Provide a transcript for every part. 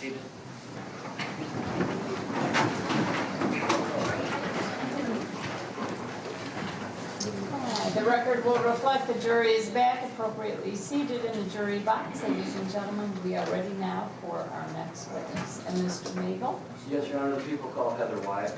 seated. The record will reflect the jury is back appropriately seated in the jury box. Ladies and gentlemen, we are ready now for our next witness. And Mr. Nagel? Yes, Your Honor, the people call Heather Wyatt.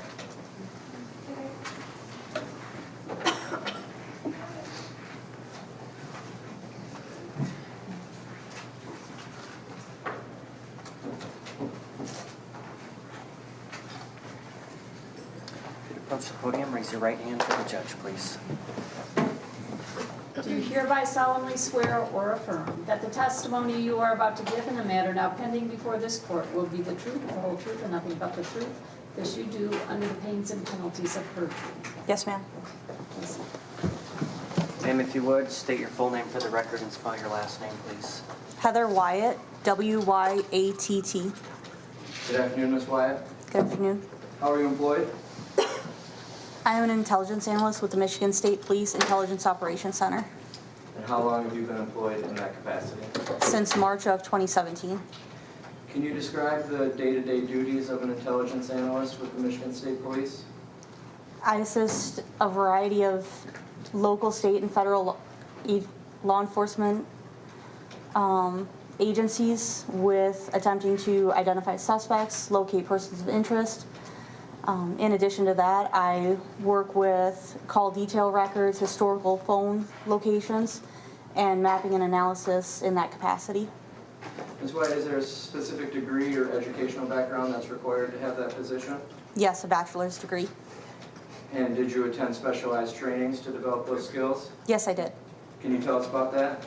Approach the podium, raise your right hand for the judge, please. Do you hereby solemnly swear or affirm that the testimony you are about to give in the matter now pending before this court will be the truth, the whole truth, and nothing but the truth? This you do under the pains and penalties of perjury. Yes, ma'am. Please. Ma'am, if you would, state your full name for the record and spell your last name, please. Heather Wyatt, W-Y-A-T-T. Good afternoon, Ms. Wyatt. Good afternoon. How are you employed? I am an intelligence analyst with the Michigan State Police Intelligence Operations Center And how long have you been employed in that capacity? since March of 2017. Can you describe the day-to-day duties of an intelligence analyst with the Michigan State Police? I assist a variety of local, state, and federal law enforcement agencies with attempting to identify suspects, locate persons of interest. In addition to that, I work with call detail records, historical phone locations, and mapping and analysis in that capacity. Ms. Wyatt, is there a specific degree or educational background that's required to have that position? Yes, a bachelor's degree. And did you attend specialized trainings to develop those skills? Yes, I did. Can you tell us about that?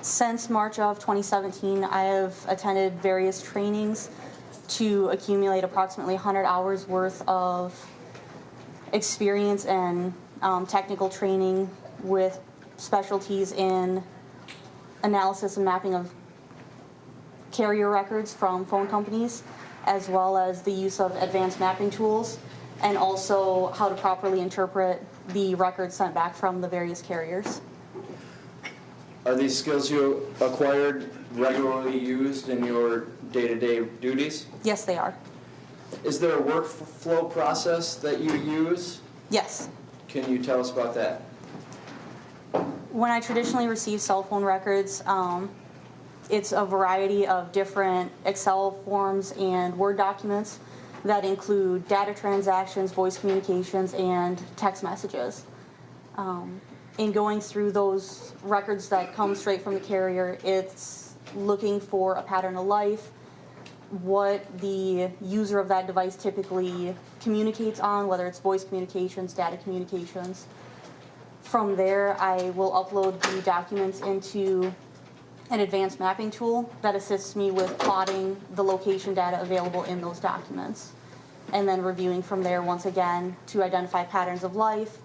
Since March of 2017, I have attended various trainings to accumulate approximately 100 hours worth of experience and technical training with specialties in analysis and mapping of carrier records from phone companies, as well as the use of advanced mapping tools, and also how to properly interpret the records sent back from the various carriers. Are these skills you acquired regularly used in your day-to-day duties? Yes, they are. Is there a workflow process that you use? Yes. Can you tell us about that? When I traditionally receive cell phone records, it's a variety of different Excel forms and Word documents that include data transactions, voice communications, and text messages. In going through those records that come straight from the carrier, it's looking for a pattern of life, what the user of that device typically communicates on, whether it's voice communications, data communications. From there, I will upload the documents into an advanced mapping tool that assists me with plotting the location data available in those documents, and then reviewing from there once again to identify patterns of life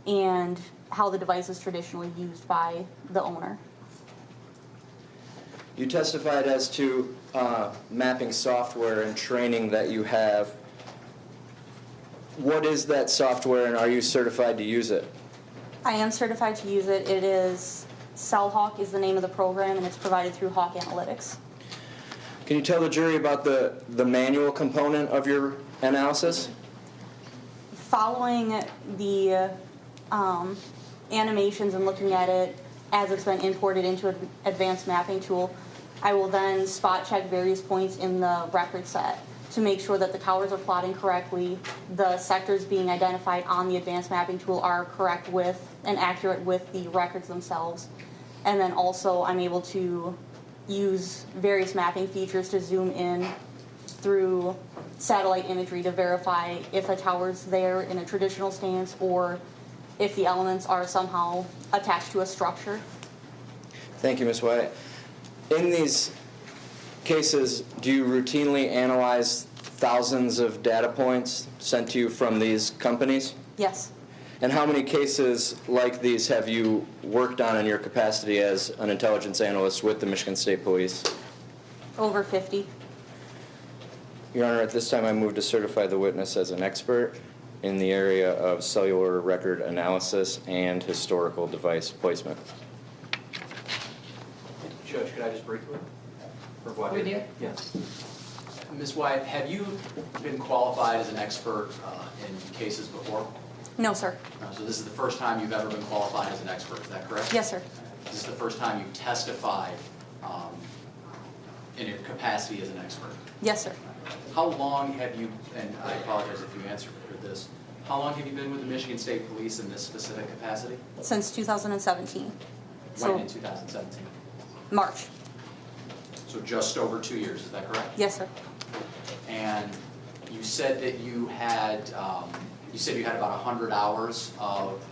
and how the device is traditionally used by the owner. You testified as to mapping software and training that you have. What is that software, and are you certified to use it? I am certified to use it. It is CellHawk is the name of the program, and it's provided through Hawk Analytics. Can you tell the jury about the manual component of your analysis? Following the animations and looking at it as it's been imported into an advanced mapping tool, I will then spot check various points in the record set to make sure that the towers are plotting correctly, the sectors being identified on the advanced mapping tool are correct with and accurate with the records themselves. And then also I'm able to use various mapping features to zoom in through satellite imagery to verify if a tower's there in a traditional stance or if the elements are somehow attached to a structure. Thank you, Ms. Wyatt. In these cases, do you routinely analyze thousands of data points sent to you from these companies? Yes. And how many cases like these have you worked on in your capacity as an intelligence analyst with the Michigan State Police? Over 50. Your Honor, at this time I move to certify the witness as an expert in the area of cellular record analysis and historical device placement. Judge, could I just briefly? For what? We do? Yes. Ms. Wyatt, have you been qualified as an expert in cases before? No, sir. So this is the first time you've ever been qualified as an expert, is that correct? Yes, sir. This is the first time you've testified in your capacity as an expert. Yes, sir. How long have you, and I apologize if you answered this, how long have you been with the Michigan State Police in this specific capacity? Since 2017. When in 2017? March. So just over 2 years, is that correct? Yes, sir. And you said that you had about 100 hours of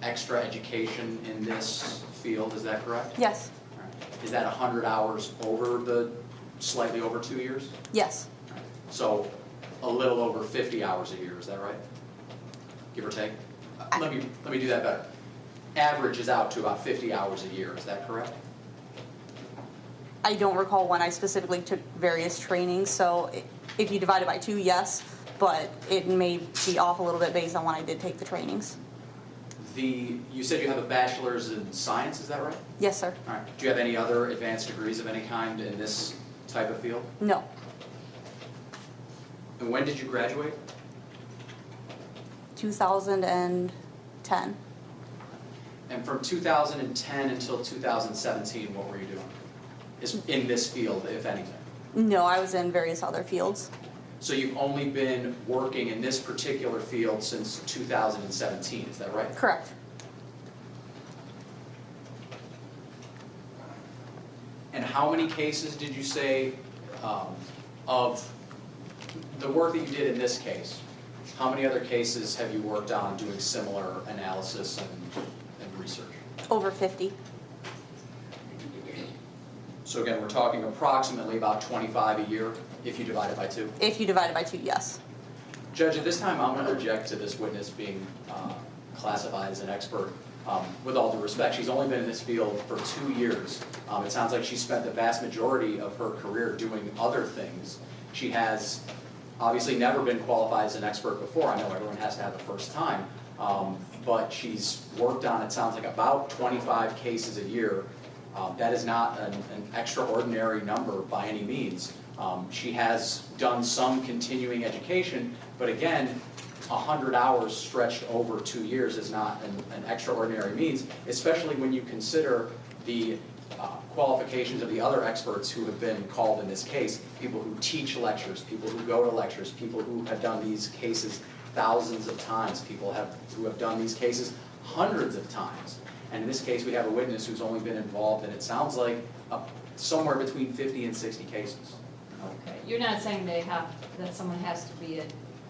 extra education in this field, is that correct? Yes. All right. Is that 100 hours over the, slightly over 2 years? Yes. All right. So a little over 50 hours a year, is that right? Give or take? Let me do that better. Average is out to about 50 hours a year, is that correct? I don't recall when I specifically took various trainings, so if you divide it by 2, yes, but it may be off a little bit based on when I did take the trainings. You said you have a bachelor's in science, is that right? Yes, sir. All right. Do you have any other advanced degrees of any kind in this type of field? No. And when did you graduate? 2010. And from 2010 until 2017, what were you doing? In this field, if anything? No, I was in various other fields. So you've only been working in this particular field since 2017, is that right? Correct. And how many cases did you say of the work that you did in this case? How many other cases have you worked on doing similar analysis and research? Over 50. So again, we're talking approximately about 25 a year if you divide it by 2? If you divide it by 2, yes. Judge, at this time I'm going to object to this witness being classified as an expert. With all due respect, she's only been in this field for 2 years. It sounds like she spent the vast majority of her career doing other things. She has obviously never been qualified as an expert before. I know everyone has to have the first time. But she's worked on, it sounds like, about 25 cases a year. That is not an extraordinary number by any means. She has done some continuing education, but again, 100 hours stretched over 2 years is not an extraordinary means, especially when you consider the qualifications of the other experts who have been called in this case, people who teach lectures, people who go to lectures, people who have done these cases thousands of times, people who have done these cases hundreds of times. And in this case, we have a witness who's only been involved in, it sounds like, somewhere between 50 and 60 cases. Okay, you're not saying that someone has to be a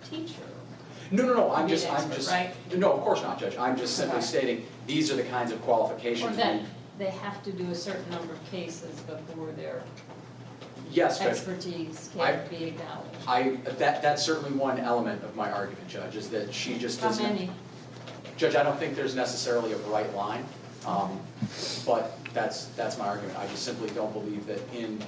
teacher? No, I'm Be just, an expert, right? no, of course not, Judge. I'm just simply Okay. stating, these are the kinds of Or qualifications. that they have to do a certain number of cases before their Yes, Judge. expertise can be acknowledged? That's certainly one element of my argument, Judge, is that she just How doesn't. many? Judge, I don't think there's necessarily a right line, but that's my argument. I just simply don't believe that in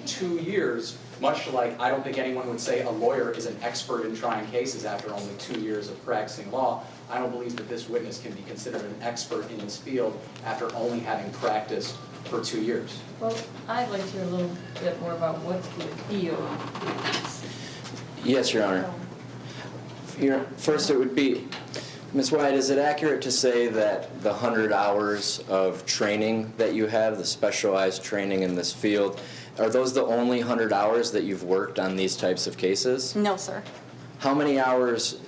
2 years, much like I don't think anyone would say a lawyer is an expert in trying cases after only 2 years of practicing law, I don't believe that this witness can be considered an expert in this field after only having practiced for 2 years. Well, I'd like to hear a little bit more about what the field is. Yes, Your Honor. First, it would be, Ms. Wyatt, is it accurate to say that the 100 hours of training that you have, the specialized training in this field, are those the only 100 hours that you've worked on these types of cases? No, sir. How many hours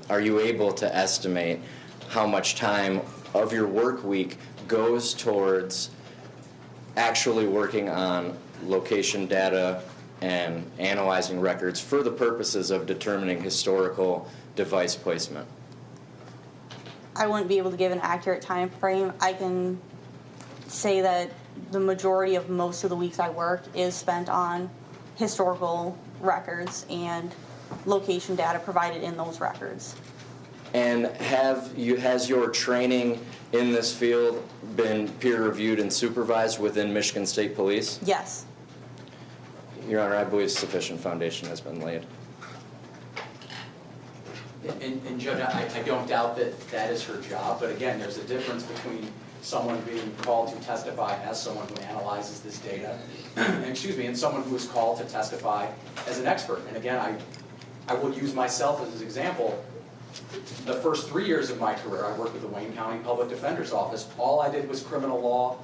are you able to estimate how much time of your work week goes towards actually working on location data and analyzing records for the purposes of determining historical device placement? I wouldn't be able to give an accurate time frame. I can say that the majority of most of the weeks I work is spent on historical records and location data provided in those records. And has your training in this field been peer-reviewed and supervised within Michigan State Police? Yes. Your Honor, I believe sufficient foundation has been laid. And Judge, I don't doubt that that is her job, but again, there's a difference between someone being called to testify as someone who analyzes this data, and someone who is called to testify as an expert. And again, I will use myself as an example. The first 3 years of my career, I worked with the Wayne County Public Defender's Office. All I did was criminal law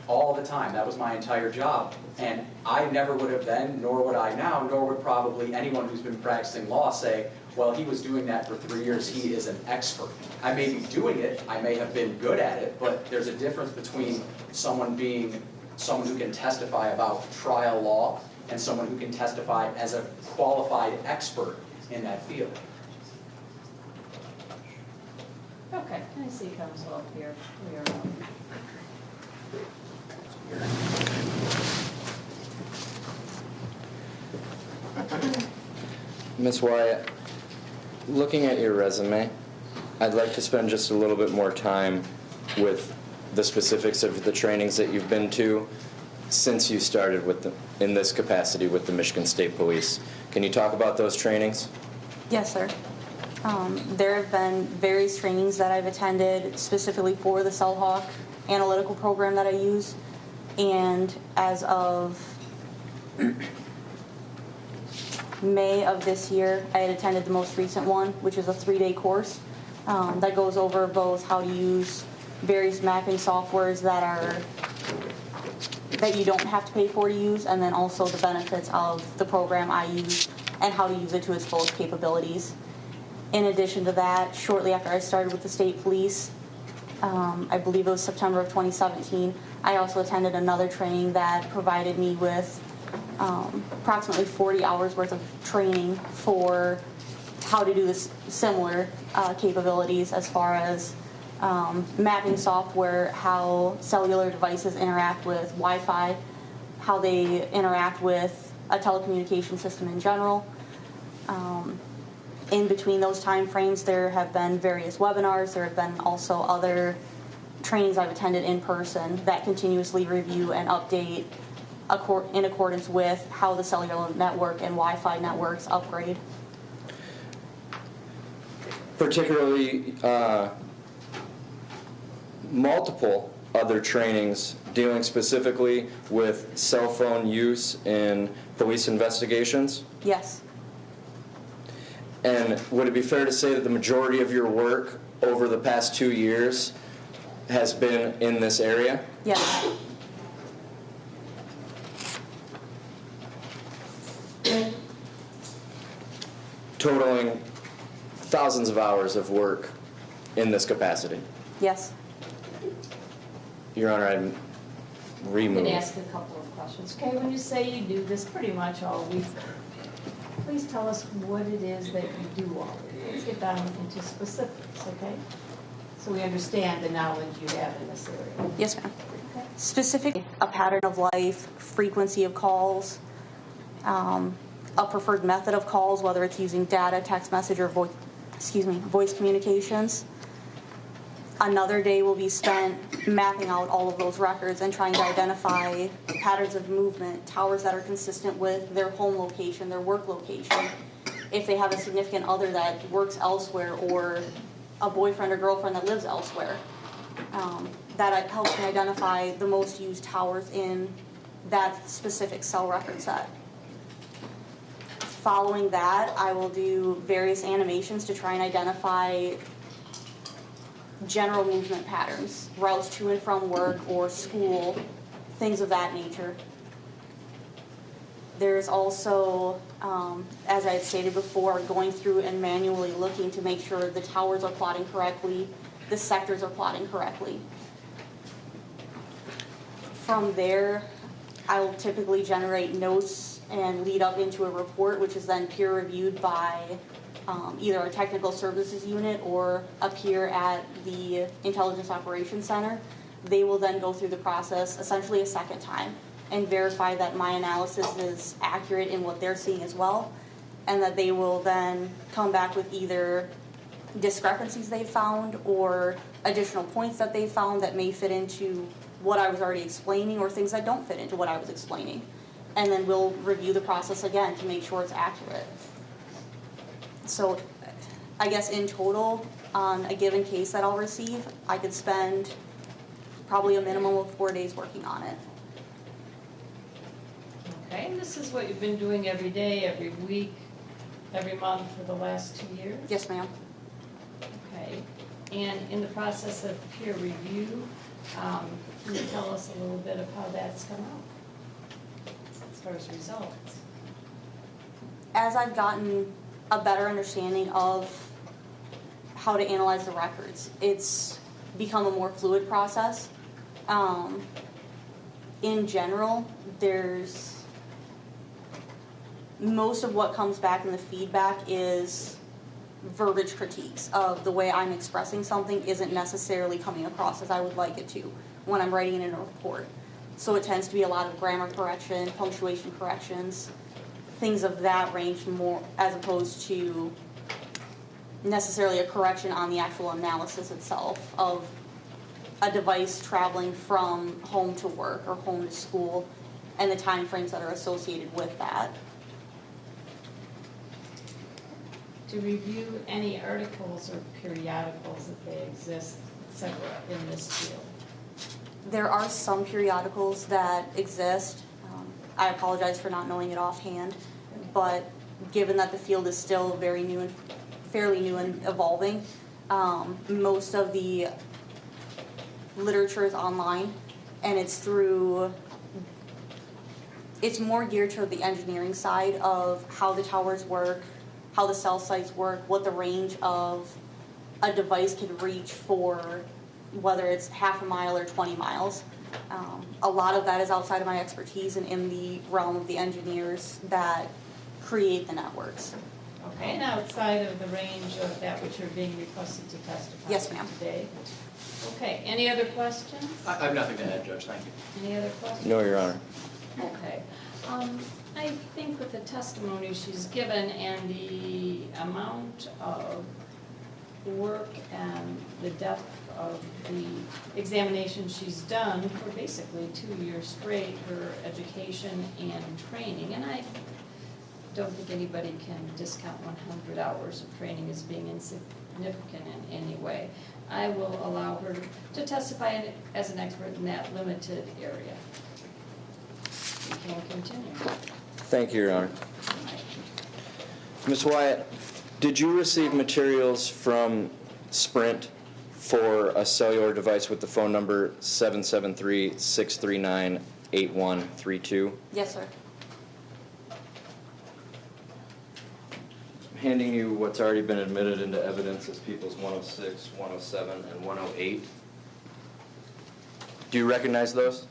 all the time. That was my entire job. And I never would have then, nor would I now, nor would probably anyone who's been practicing law say, well, he was doing that for 3 years, he is an expert. I may be doing it, I may have been good at it, but there's a difference between someone being someone who can testify about trial law and someone who can testify as a qualified expert in that field. Okay, I see counsel up here. We are, Ms. Wyatt, looking at your resume, I'd like to spend just a little bit more time with the specifics of the trainings that you've been to since you started in this capacity with the Michigan State Police. Can you talk about those trainings? Yes, sir. There have been various trainings that I've attended specifically for the CellHawk analytical program that I use. And as of May of this year, I had attended the most recent one, which is a 3-day course that goes over both how to use various mapping softwares that you don't have to pay for to use, and then also the benefits of the program I use and how to use it to its fullest capabilities. In addition to that, shortly after I started with the state police, I believe it was September of 2017, I also attended another training that provided me with approximately 40 hours worth of training for how to do this similar capabilities as far as mapping software, how cellular devices interact with Wi-Fi, how they interact with a telecommunication system in general. In between those time frames, there have been various webinars. There have been also other trainings I've attended in person that continuously review and update in accordance with how the cellular network and Wi-Fi networks upgrade. Particularly multiple other trainings dealing specifically with cell phone use in police investigations? Yes. And would it be fair to say that the majority of your work over the past 2 years has been in this area? Yes. Totaling thousands of hours of work in this capacity? Yes. Your Honor, I'm I'm removed. going to ask a couple of questions. Okay, when you say you do this pretty much all week, please tell us what it is that you do all week. Let's get down into specifics, okay? So we understand the knowledge you have in this area. Yes, ma'am. Okay. Specific, a pattern of life, frequency of calls, a preferred method of calls, whether it's using data, text message, or voice communications. Another day will be spent mapping out all of those records and trying to identify patterns of movement, towers that are consistent with their home location, their work location. If they have a significant other that works elsewhere, or a boyfriend or girlfriend that lives elsewhere, that helps me identify the most used towers in that specific cell record set. Following that, I will do various animations to try and identify general movement patterns, routes to and from work or school, things of that nature. There's also, as I had stated before, going through and manually looking to make sure the towers are plotting correctly, the sectors are plotting correctly. From there, I will typically generate notes and lead up into a report, which is then peer reviewed by either our technical services unit or up here at the Intelligence Operations Center. They will then go through the process essentially a second time and verify that my analysis is accurate in what they're seeing as well, and that they will then come back with either discrepancies they've found or additional points that they've found that may fit into what I was already explaining, or things that don't fit into what I was explaining. And then we'll review the process again to make sure it's accurate. So I guess in total, on a given case that I'll receive, I could spend probably a minimum of 4 days working on it. Okay, and this is what you've been doing every day, every week, every month for the last 2 years? Yes, ma'am. Okay, and in the process of peer review, can you tell us a little bit of how that's come out as far as results? As I've gotten a better understanding of how to analyze the records, it's become a more fluid process. In general, there's most of what comes back in the feedback is verbiage critiques of the way I'm expressing something isn't necessarily coming across as I would like it to when I'm writing it in a report. So it tends to be a lot of grammar correction, punctuation corrections, things of that range more as opposed to necessarily a correction on the actual analysis itself of a device traveling from home to work or home to school and the time frames that are associated with that. To review any articles or periodicals if they exist, etc., in this field. There are some periodicals that exist. I apologize for not knowing it offhand, but given that the field is still very new and fairly new and evolving, most of the literature is online, and it's more geared toward the engineering side of how the towers work, how the cell sites work, what the range of a device could reach for whether it's half a mile or 20 miles. A lot of that is outside of my expertise and in the realm of the engineers that create the networks. Okay, and outside of the range of that which you're being requested to testify Yes, ma'am. today. Okay, any other questions? I have nothing to add, Judge, thank you. Any other questions? No, Your Honor. Okay. I think with the testimony she's given and the amount of work and the depth of the examination she's done for basically 2 years straight, her education and training, and I don't think anybody can discount 100 hours of training as being insignificant in any way. I will allow her to testify as an expert in that limited area. You can continue. Thank you, Your Honor. Ms. Wyatt, did you receive materials from Sprint for a cellular device with the phone number 773-639-8132? Yes, sir. I'm handing you what's already been admitted into evidence as People's 106, 107, and 108. Do you recognize those?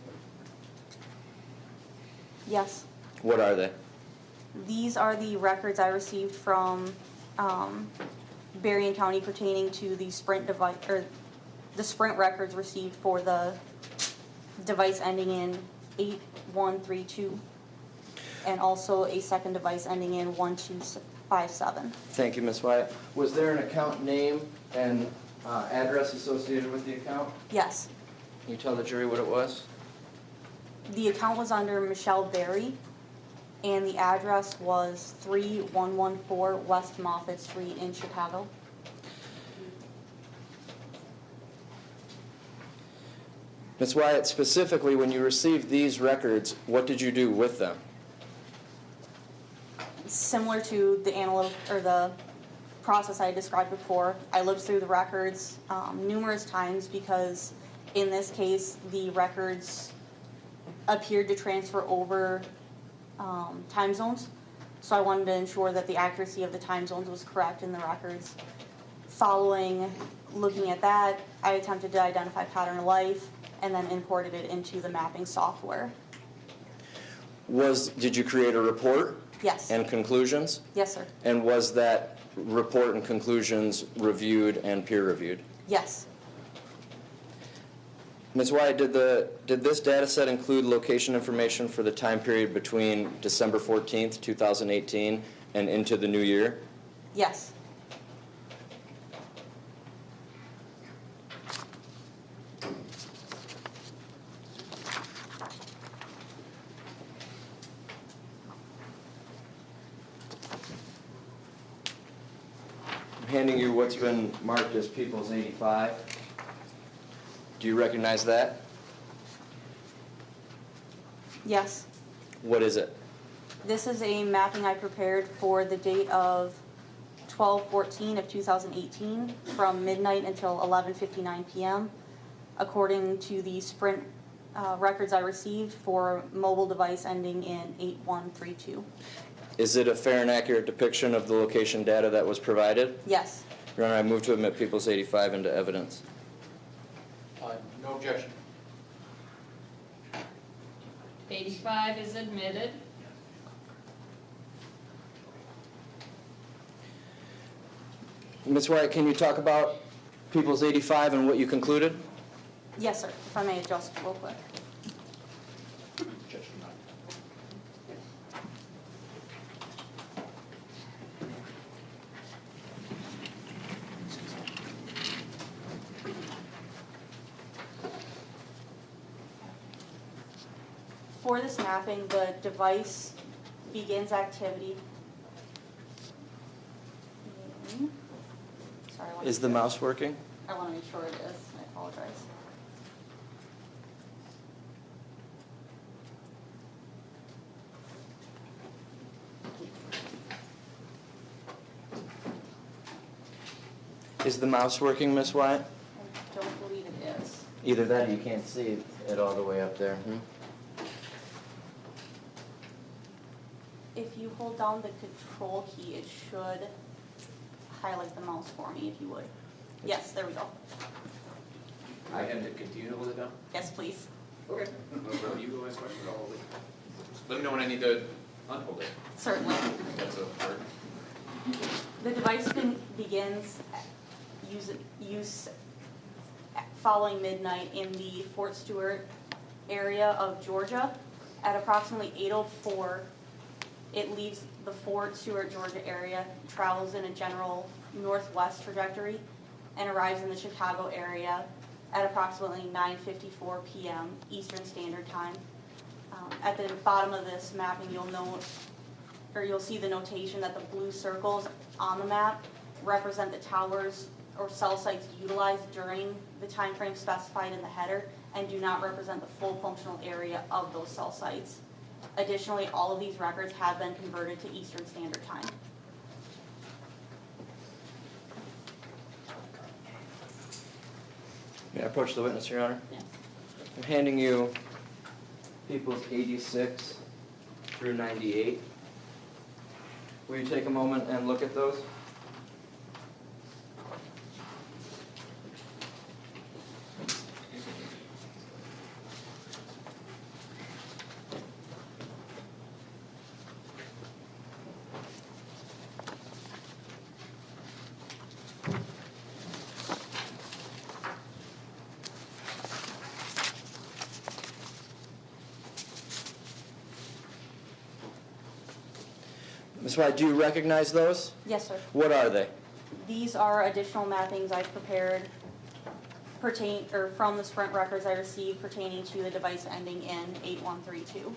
Yes. What are they? These are the records I received from Berrien County pertaining to the Sprint device, or the Sprint records received for the device ending in 8132, and also a second device ending in 1257. Thank you, Ms. Wyatt. Was there an account name and address associated with the account? Yes. Can you tell the jury what it was? The account was under Michelle Berry, and the address was 3114 West Moffett Street in Chicago. Ms. Wyatt, specifically, when you received these records, what did you do with them? Similar to the the process I described before, I looked through the records numerous times because in this case, the records appeared to transfer over time zones. So I wanted to ensure that the accuracy of the time zones was correct in the records. Following looking at that, I attempted to identify pattern of life and then imported it into the mapping software. Did you create a report? Yes. And conclusions? Yes, sir. And was that report and conclusions reviewed and peer reviewed? Yes. Ms. Wyatt, did this data set include location information for the time period between December 14th, 2018 and into the new year? Yes. I'm handing you what's been marked as People's 85. Do you recognize that? Yes. What is it? This is a mapping I prepared for the date of 12/14 of 2018 from midnight until 11:59 p.m. according to the Sprint records I received for mobile device ending in 8132. Is it a fair and accurate depiction of the location data that was provided? Yes. Your Honor, I move to admit Peoples 85 into evidence. No objection. 85 is admitted. Ms. Wyatt, can you talk about Peoples 85 and what you concluded? Yes, sir. If I may adjust real quick. Objection not. For this mapping, the device begins activity. Sorry, I want to Is the mouse working? I want to make sure it is. I apologize. Is the mouse working, Ms. Wyatt? I don't believe it is. Either that or you can't see it all the way up there. If you hold down the control key, it should highlight the mouse for me, if you would. Yes, there we go. I had to continue to hold it down? Yes, please. Okay. No, you go ask questions, I'll hold it. Just let me know when I need to unhold it. Certainly. That's a burden. The device begins use following midnight in the Fort Stewart area of Georgia. At approximately 8:04, it leaves the Fort Stewart, Georgia area, travels in a general northwest trajectory, and arrives in the Chicago area at approximately 9:54 p.m. Eastern Standard Time. At the bottom of this mapping, you'll see the notation that the blue circles on the map represent the towers or cell sites utilized during the time frame specified in the header and do not represent the full functional area of those cell sites. Additionally, all of these records have been converted to Eastern Standard Time. May I approach the witness, Your Honor? Yes. I'm handing you Peoples 86 through 98. Will you take a moment and look at those? Ms. White, do you recognize those? Yes, sir. What are they? These are additional mappings I've prepared from the Sprint records I received pertaining to the device ending in 8132,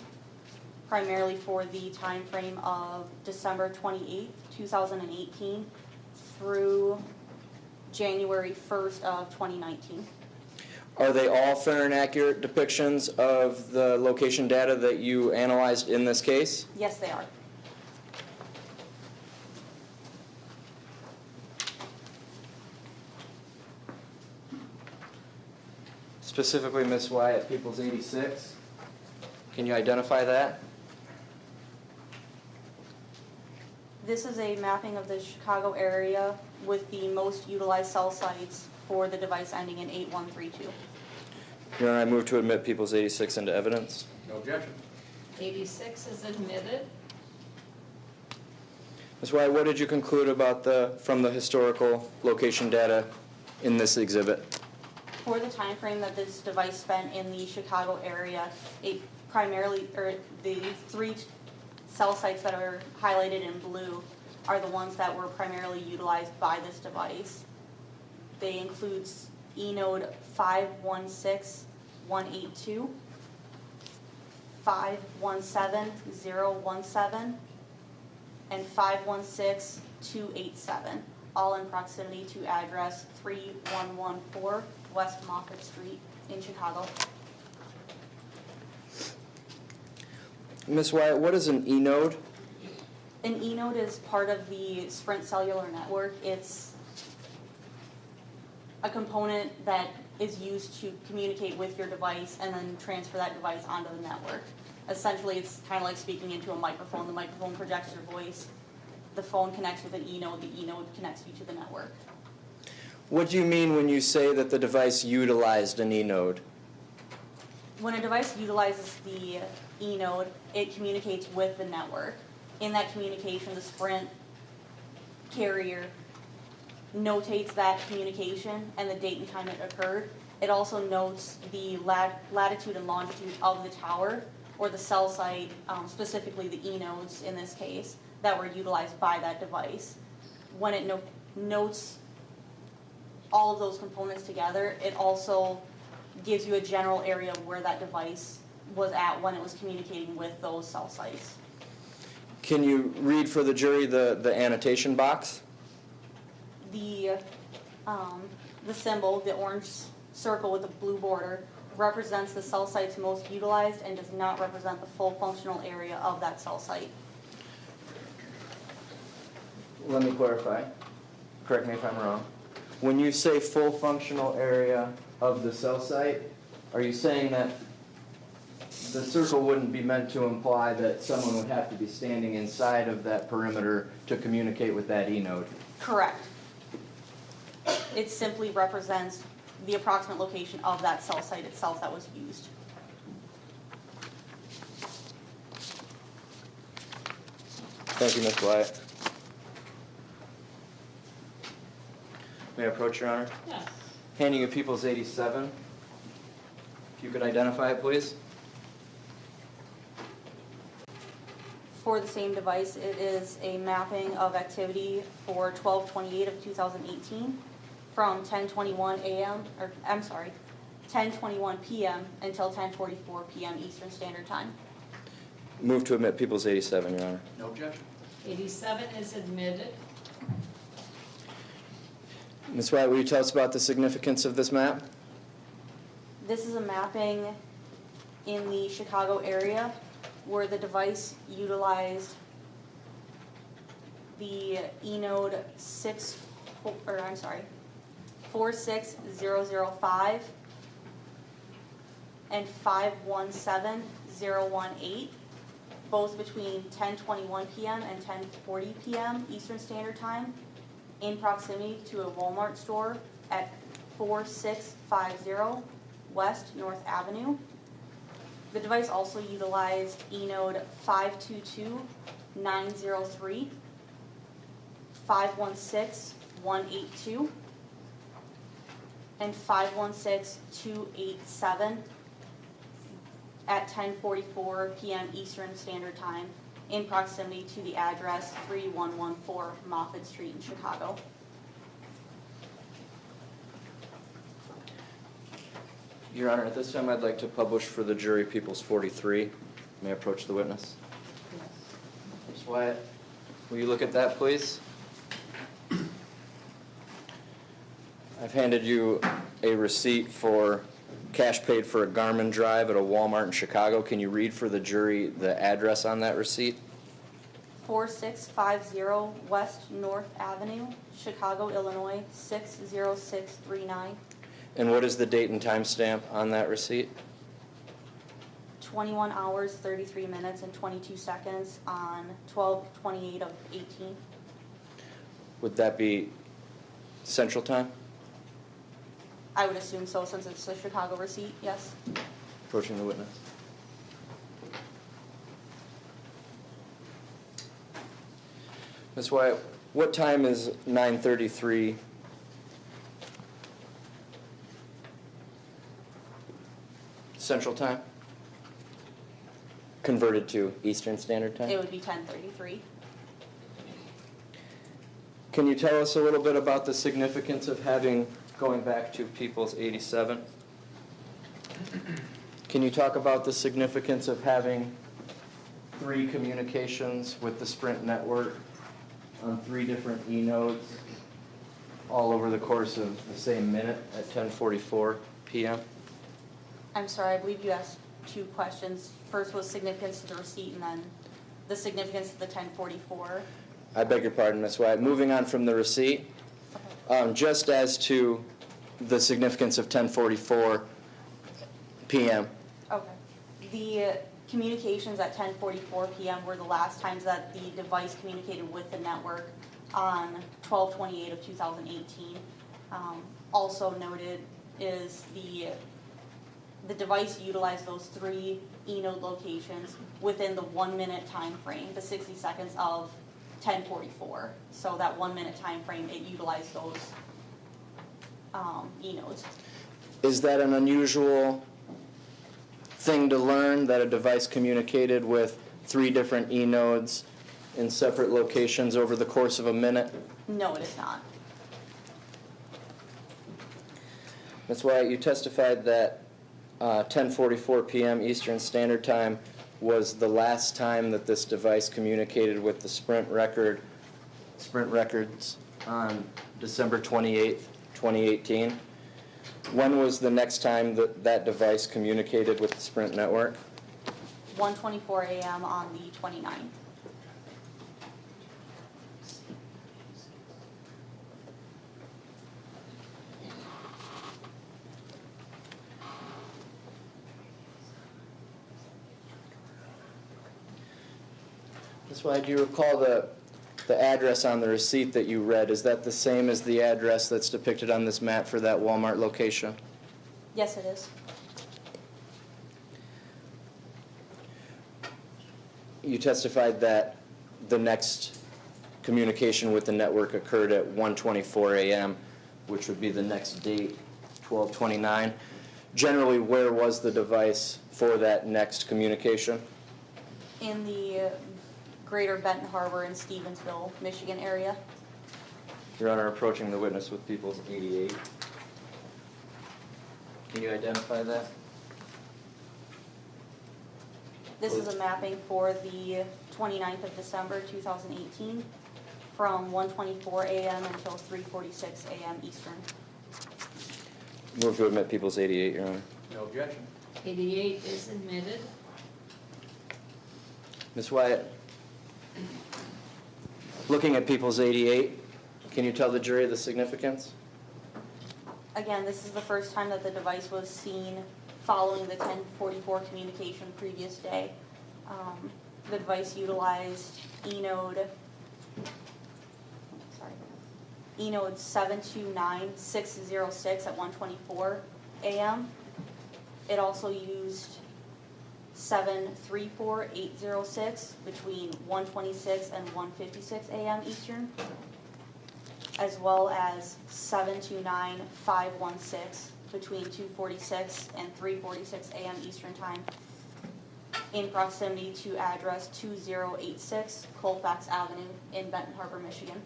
primarily for the time frame of December 28th, 2018 through January 1st of 2019. Are they all fair and accurate depictions of the location data that you analyzed in this case? Yes, they are. Specifically, Ms. Wyatt, Peoples 86. Can you identify that? This is a mapping of the Chicago area with the most utilized cell sites for the device ending in 8132. Your Honor, I move to admit Peoples 86 into evidence. No objection. 86 is admitted. Ms. Wyatt, what did you conclude about from the historical location data in this exhibit? For the time frame that this device spent in the Chicago area, the three cell sites that are highlighted in blue are the ones that were primarily utilized by this device. They include eNode 516182, 517017, and 516287, all in proximity to address 3114 West Moffett Street in Chicago. Ms. Wyatt, what is an e-node? An e-node is part of the Sprint Cellular network. It's a component that is used to communicate with your device and then transfer that device onto the network. Essentially, it's kind of like speaking into a microphone. The microphone projects your voice. The phone connects with an e-node. The e-node connects you to the network. What do you mean when you say that the device utilized an e-node? When a device utilizes the e-node, it communicates with the network. In that communication, the Sprint carrier notates that communication and the date and time it occurred. It also notes the latitude and longitude of the tower or the cell site, specifically the e-nodes in this case, that were utilized by that device. When it notes all of those components together, it also gives you a general area of where that device was at when it was communicating with those cell sites. Can you read for the jury the annotation box? The symbol, the orange circle with the blue border, represents the cell site's most utilized and does not represent the full functional area of that cell site. Let me clarify. Correct me if I'm wrong. When you say full functional area of the cell site, are you saying that the circle wouldn't be meant to imply that someone would have to be standing inside of that perimeter to communicate with that e-node? Correct. It simply represents the approximate location of that cell site itself that was used. Thank you, Ms. Wyatt. May I approach, Your Honor? Yes. Handing you People's 87. If you could identify it, please. For the same device, it is a mapping of activity for 12/28 of 2018 from 10:21 a.m. or I'm sorry, 10:21 p.m. until 10:44 p.m. Eastern Standard Time. Move to admit People's 87, Your Honor. No objection. 87 is admitted. Ms. Wyatt, will you tell us about the significance of this map? This is a mapping in the Chicago area where the device utilized the e-node 46005 and 517018, both between 10:21 p.m. and 10:40 p.m. Eastern Standard Time, in proximity to a Walmart store at 4650 West North Avenue. The device also utilized e-node 522903, 516182, and 516287 at 10:44 p.m. Eastern Standard Time, in proximity to the address 3114 Moffett Street in Chicago. Your Honor, at this time I'd like to publish for the jury People's 43. May I approach the witness? Ms. Wyatt, will you look at that, please? I've handed you a receipt for cash paid for a Garmin drive at a Walmart in Chicago. Can you read for the jury the address on that receipt? 4650 West North Avenue, Chicago, Illinois 60639. And what is the date and time stamp on that receipt? 21 hours, 33 minutes, and 22 seconds on 12/28 of 18. Would that be Central Time? I would assume so, since it's a Chicago receipt, yes. Approaching the witness. Ms. Wyatt, what time is 9:33? Central Time? Converted to Eastern Standard Time? It would be 10:33. Can you tell us a little bit about the significance of having, going back to People's 87? Can you talk about the significance of having 3 communications with the Sprint network on 3 different e-nodes all over the course of the same minute at 10:44 p.m.? I'm sorry, I believe you asked two questions. First was significance to the receipt, and then the significance to the 1044. I beg your pardon, Ms. Wyatt. Moving on from the receipt, just as to the significance of 10:44 p.m. Okay. The communications at 10:44 p.m. were the last times that the device communicated with the network on 12/28 of 2018. Also noted is the device utilized those 3 eNode locations within the 1 minute time frame, the 60 seconds of 10:44. So that 1 minute time frame, it utilized those eNodes. Is that an unusual thing to learn, that a device communicated with 3 different eNodes in separate locations over the course of a minute? No, it is not. Ms. Wyatt, you testified that 10:44 p.m. Eastern Standard Time was the last time that this device communicated with the Sprint records on December 28th, 2018. When was the next time that that device communicated with the Sprint network? 1:24 a.m. on the 29th. Ms. Wyatt, do you recall the address on the receipt that you read? Is that the same as the address that's depicted on this map for that Walmart location? Yes, it is. You testified that the next communication with the network occurred at 1:24 a.m., which would be the next date, 12/29. Generally, where was the device for that next communication? In the greater Benton Harbor and Stevensville, Michigan area. Your Honor, approaching the witness with People's 88. Can you identify that? This is a mapping for the 29th of December 2018 from 1:24 a.m. until 3:46 a.m. Eastern. Move to admit People's 88, Your Honor. No objection. 88 is admitted. Ms. Wyatt, looking at People's 88, can you tell the jury the significance? Again, this is the first time that the device was seen following the 1044 communication previous day. The device utilized eNode 729606 at 1:24 a.m. It also used 734806 between 1:26 and 1:56 a.m. Eastern, as well as 729516 between 2:46 and 3:46 a.m. Eastern Time, in proximity to address 2086 Colfax Avenue in Benton Harbor, Michigan.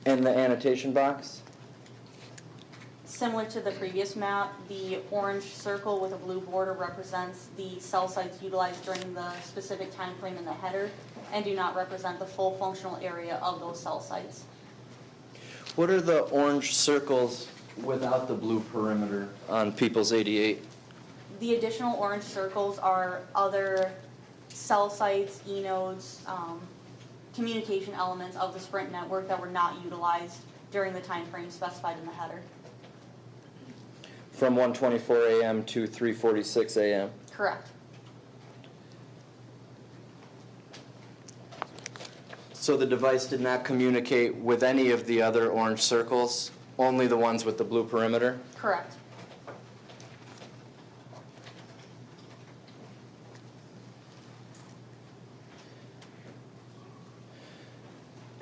And the annotation box? Similar to the previous map, the orange circle with a blue border represents the cell sites utilized during the specific time frame in the header and do not represent the full functional area of those cell sites. What are the orange circles without the blue perimeter on People's 88? The additional orange circles are other cell sites, eNodes, communication elements of the Sprint network that were not utilized during the time frame specified in the header. From 1:24 a.m. to 3:46 a.m.? Correct. So the device did not communicate with any of the other orange circles, only the ones with the blue perimeter? Correct.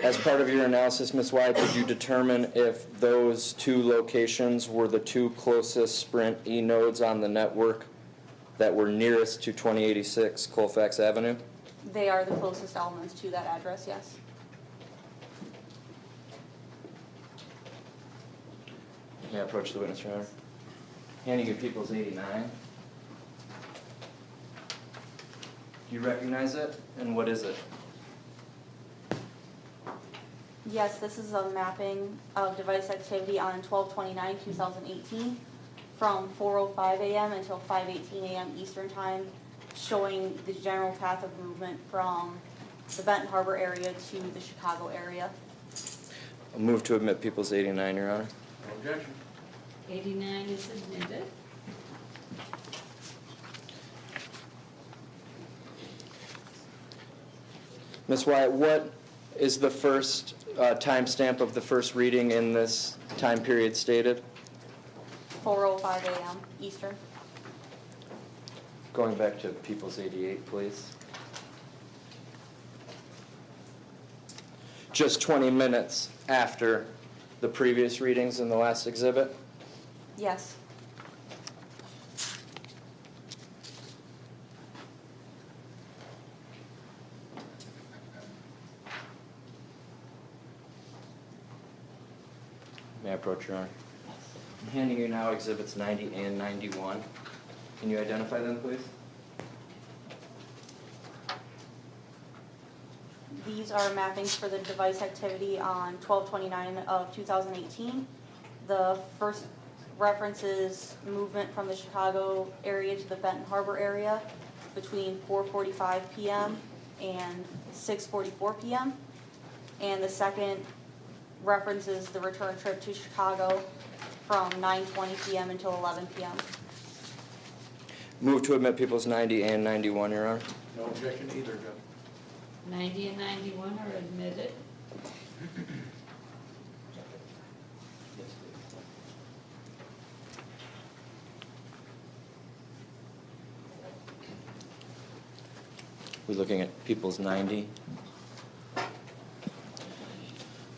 As part of your analysis, Ms. Wyatt, did you determine if those 2 locations were the 2 closest Sprint eNodes on the network that were nearest to 2086 Colfax Avenue? They are the closest elements to that address, yes. May I approach the witness, Your Honor? Handing you People's 89. Do you recognize it? And what is it? Yes, this is a mapping of device activity on 12/29/2018 from 4:05 a.m. until 5:18 a.m. Eastern Time, showing the general path of movement from the Benton Harbor area to the Chicago area. I'll move to admit Peoples 89, Your Honor. No objection. 89 is admitted. Ms. Wyatt, what is the first timestamp of the first reading in this time period stated? 4:05 a.m. Eastern. Going back to Peoples 88, please. Just 20 minutes after the previous readings in the last exhibit? Yes. May I approach, Your Honor? I'm handing you now exhibits 90 and 91. Can you identify them, please? These are mappings for the device activity on 12/29 of 2018. The first references movement from the Chicago area to the Benton Harbor area between 4:45 p.m. and 6:44 p.m. And the second references the return trip to Chicago from 9:20 p.m. until 11 p.m. Move to admit Peoples 90 and 91, Your Honor. No objection either, Judge. 90 and 91 are admitted. We're looking at Peoples 90.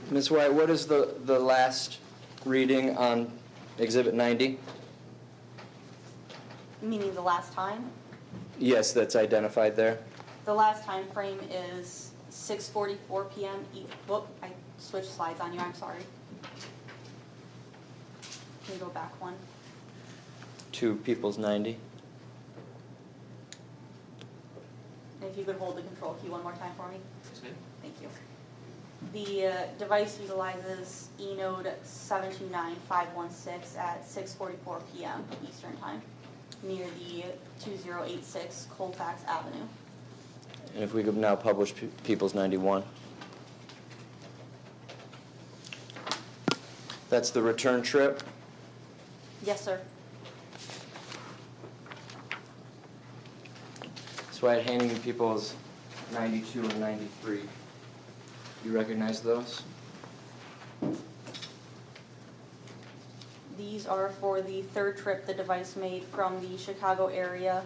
Ms. Wyatt, what is the last reading on Exhibit 90? Meaning the last time. Yes, that's identified there. The last time frame is 6:44 p.m. Whoop, I switched slides on you, I'm sorry. Can you go back one? To Peoples 90. And if you could hold the control key one more time for me. Yes, ma'am. Thank you. The device utilizes eNode 729516 at 6:44 p.m. Eastern Time near the 2086 Colfax Avenue. And if we could now publish Peoples 91. That's the return trip. Yes, sir. So I had handing you Peoples 92 and 93. You recognize those? These are for the third trip the device made from the Chicago area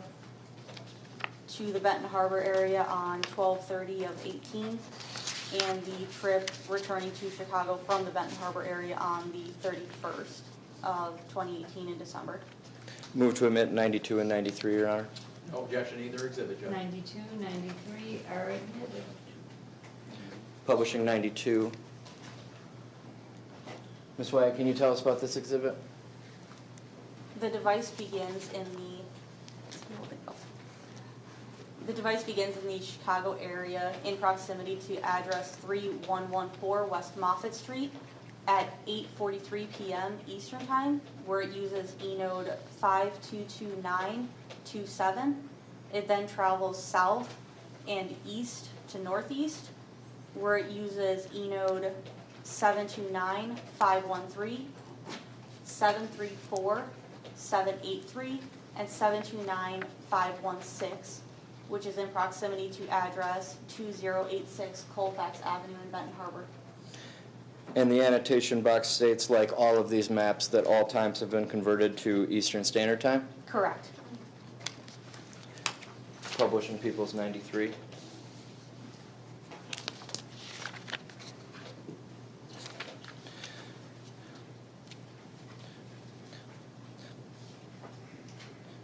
to the Benton Harbor area on 12/30 of 18, and the trip returning to Chicago from the Benton Harbor area on the 31st of 2018 in December. Move to admit 92 and 93, Your Honor. No objection either exhibit, Judge. 92, 93 are admitted. Publishing 92. Ms. Wyatt, can you tell us about this exhibit? The device begins in the Chicago area in proximity to address 3114 West Moffett Street at 8:43 p.m. Eastern Time, where it uses eNode 522.927. It then travels south and east to northeast, where it uses eNode 729.513, 734, 783, and 729.516, which is in proximity to address 2086 Colfax Avenue in Benton Harbor. And the annotation box states, like all of these maps, that all times have been converted to Eastern Standard Time? Correct. Publishing Peoples 93.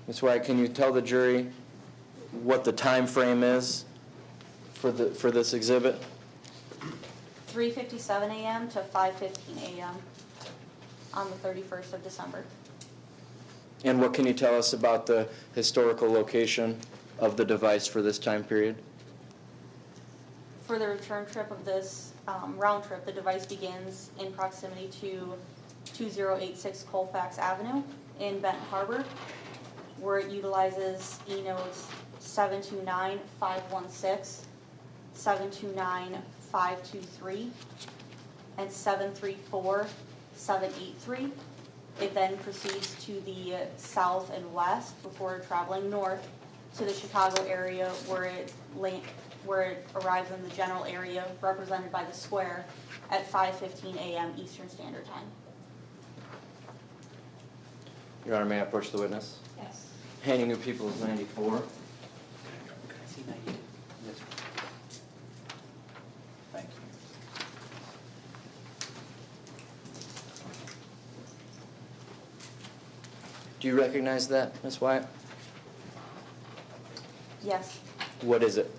Ms. Wyatt, can you tell the jury what the time frame is for this exhibit? 3:57 a.m. to 5:15 a.m. on the 31st of December. And what can you tell us about the historical location of the device for this time period? For the return trip of this round trip, the device begins in proximity to 2086 Colfax Avenue, in Benton Harbor, where it utilizes E-nodes 729-516, 729-523, and 734-783. It then proceeds to the south and west before traveling north to the Chicago area, where it arrives in the general area represented by the square at 5:15 a.m. Eastern Standard Time. Your Honor, may I approach the witness? Yes. Handing you Peoples 94. Can I see 92? Yes. Thank you. Do you recognize that, Ms. Wyatt? Yes. What is it?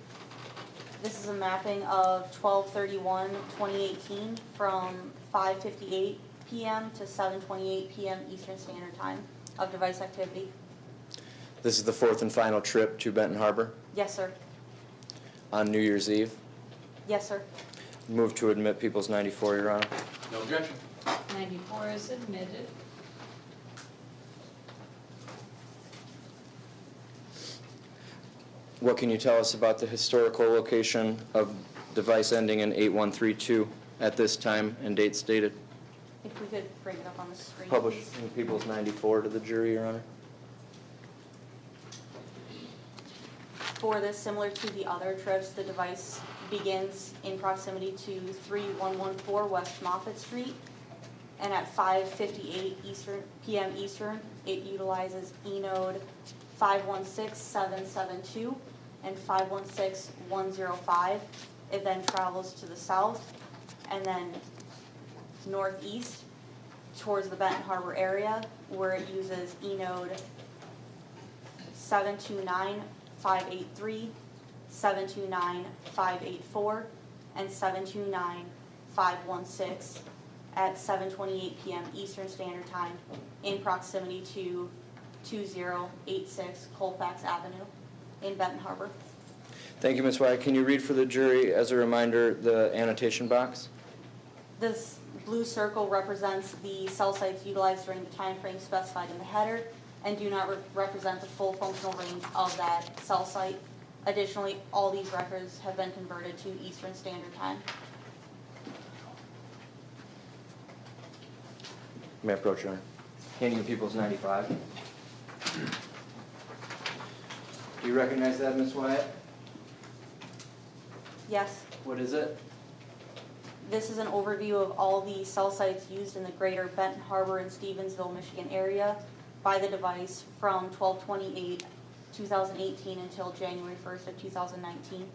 This is a mapping of 12/31/2018 from 5:58 p.m. to 7:28 p.m. Eastern Standard Time of device activity. This is the fourth and final trip to Benton Harbor Yes, sir. on New Year's Eve. Yes, sir. Move to admit Peoples 94, Your Honor. No objection. 94 is admitted. What can you tell us about the historical location of device ending in 8132 at this time and date stated? If we could bring it up on the screen. Published please. in Peoples 94 to the jury, Your Honor. For this, similar to the other trips, the device begins in proximity to 3114 West Moffett Street, and at 5:58 p.m. Eastern, it utilizes E-node 516772 and 516105. It then travels to the south and then northeast towards the Benton Harbor area, where it uses E-node 729-583, 729-584, and 729-516 at 7:28 p.m. Eastern Standard Time in proximity to 2086 Colfax Avenue in Benton Harbor. Thank you, Ms. Wyatt. Can you read for the jury, as a reminder, the annotation box? This blue circle represents the cell sites utilized during the time frame specified in the header and do not represent the full functional range of that cell site. Additionally, all these records have been converted to Eastern Standard Time. May I approach, Your Honor? Handing you Peoples 95. Do you recognize that, Ms. Wyatt? Yes, What is it? this is an overview of all the cell sites used in the greater Benton Harbor and Stevensville, Michigan area by the device from 12/28/2018 until January 1st of 2019.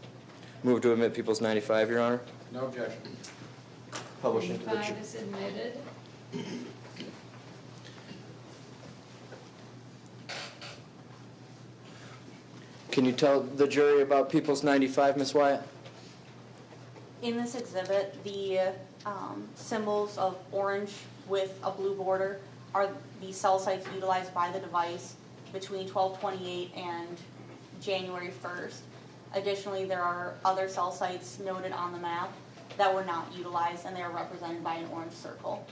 Move to admit Peoples 95, Your Honor. No objection. Published into the 95 is admitted. Can you tell the jury about Peoples 95, Ms. Wyatt? In this exhibit, the symbols of orange with a blue border are the cell sites utilized by the device between 12/28 and January 1st. Additionally, there are other cell sites noted on the map that were not utilized, and they are represented by an orange circle.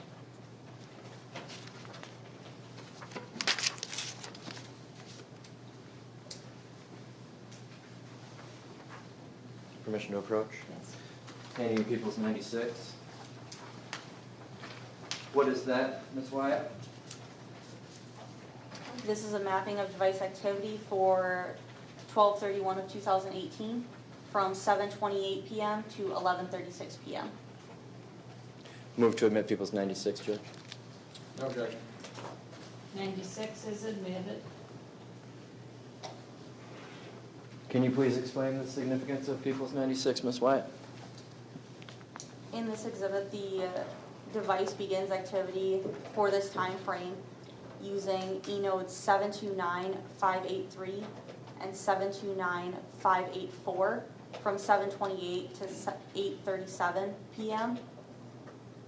Permission to approach? Yes. Handing you Peoples 96. What is that, Ms. Wyatt? This is a mapping of device activity for 12/31 of 2018 from 7:28 p.m. to 11:36 p.m. Move to admit Peoples 96, Judge. No objection. 96 is admitted. Can you please explain the significance of Peoples 96, Ms. Wyatt? In this exhibit, the device begins activity for this time frame using E-nodes 729-583 and 729-584 from 7:28 to 8:37 p.m.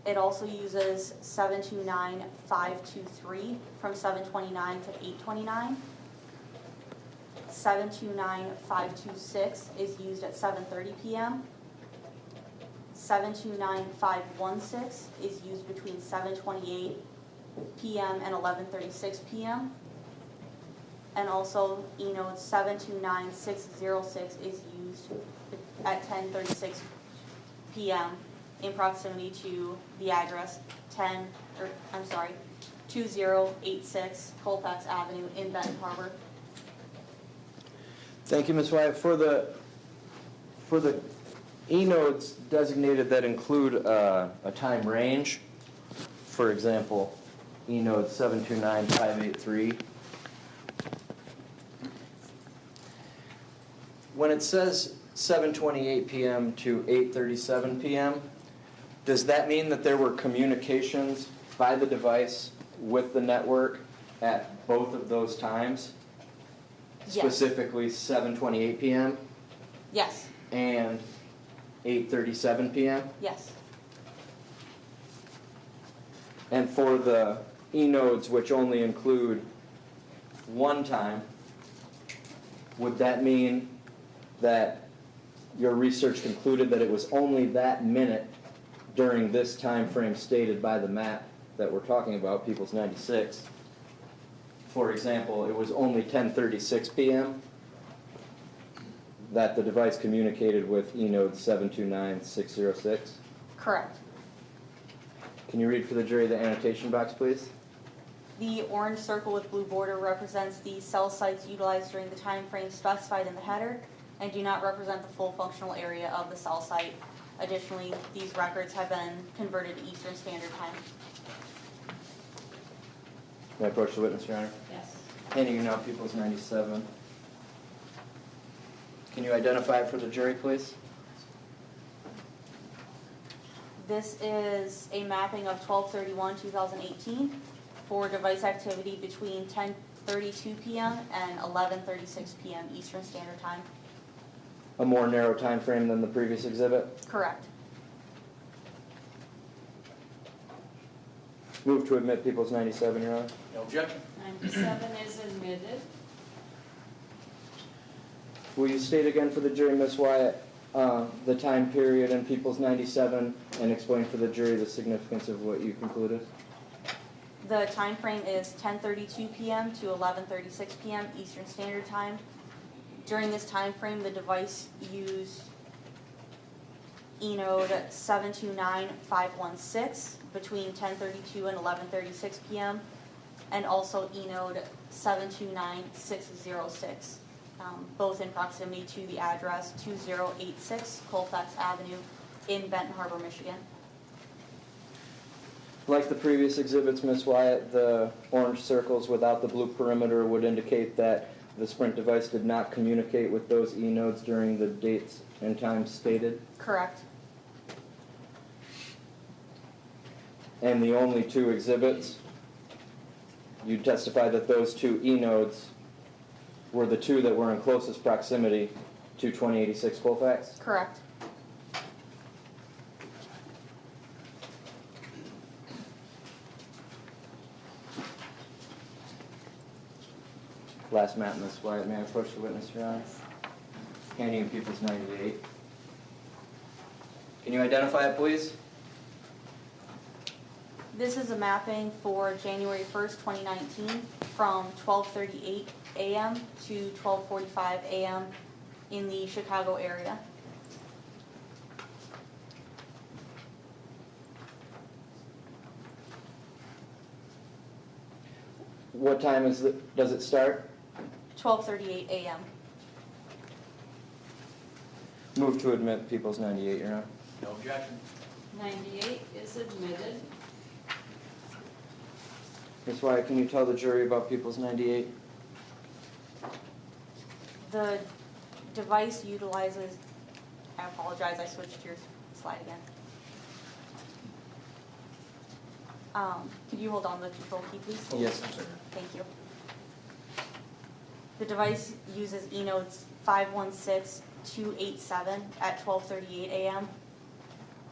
It also uses 729-523 from 7:29 to 8:29. 729-526 is used at 7:30 p.m. 729-516 is used between 7:28 p.m. and 11:36 p.m. And also eNode 729606 is used at 10:36 p.m. in proximity to the address 2086 Colfax Avenue in Benton Harbor. Thank you, Ms. Wyatt. For the e-nodes designated that include a time range, for example, e-node 729583, when it says 7:28 p.m. to 8:37 p.m., does that mean that there were communications by the device with the network at both of those times? Yes. Specifically 7:28 p.m. Yes. and 8:37 p.m.? Yes. And for the e-nodes which only include one time, would that mean that your research concluded that it was only that minute during this time frame stated by the map that we're talking about, People's 96? For example, it was only 10:36 p.m. that the device communicated with eNode 729606? Correct. Can you read for the jury the annotation box, please? The orange circle with blue border represents the cell sites utilized during the time frame specified in the header and do not represent the full functional area of the cell site. Additionally, these records have been converted to Eastern Standard Time. May I approach the witness, Your Honor? Yes. Handing you now People's 97. Can you identify it for the jury, please? This is a mapping of 12/31/2018 for device activity between 10:32 p.m. and 11:36 p.m. Eastern Standard Time. A more narrow time frame than the previous exhibit? Correct. Move to admit People's 97, Your Honor. No objection. 97 is admitted. Will you state again for the jury, Ms. Wyatt, the time period in People's 97 and explain for the jury the significance of what you concluded? The time frame is 10:32 p.m. to 11:36 p.m. Eastern Standard Time. During this time frame, the device used eNode 729516 between 10:32 and 11:36 p.m. and also eNode 729606, both in proximity to the address 2086 Colfax Avenue in Benton Harbor, Michigan. Like the previous exhibits, Ms. Wyatt, the orange circles without the blue perimeter would indicate that the Sprint device did not communicate with those e-nodes during the dates and times stated. Correct. And the only two exhibits, you testify that those two e-nodes were the two that were in closest proximity to 2086 Colfax? Correct. Last map, Ms. Wyatt. May I approach the witness, Your Honor? Handing you People's 98. Can you identify it, please? This is a mapping for January 1st, 2019 from 12:38 a.m. to 12:45 a.m. in the Chicago area. What time does it start? 12:38 a.m. Move to admit People's 98, Your Honor. No objection. 98 is admitted. Ms. Wyatt, can you tell the jury about People's 98? The device utilizes, I apologize, I switched your slide again. Could you hold on the control key, please? Yes. Thank you. The device uses eNodes 516287 at 12:38 a.m.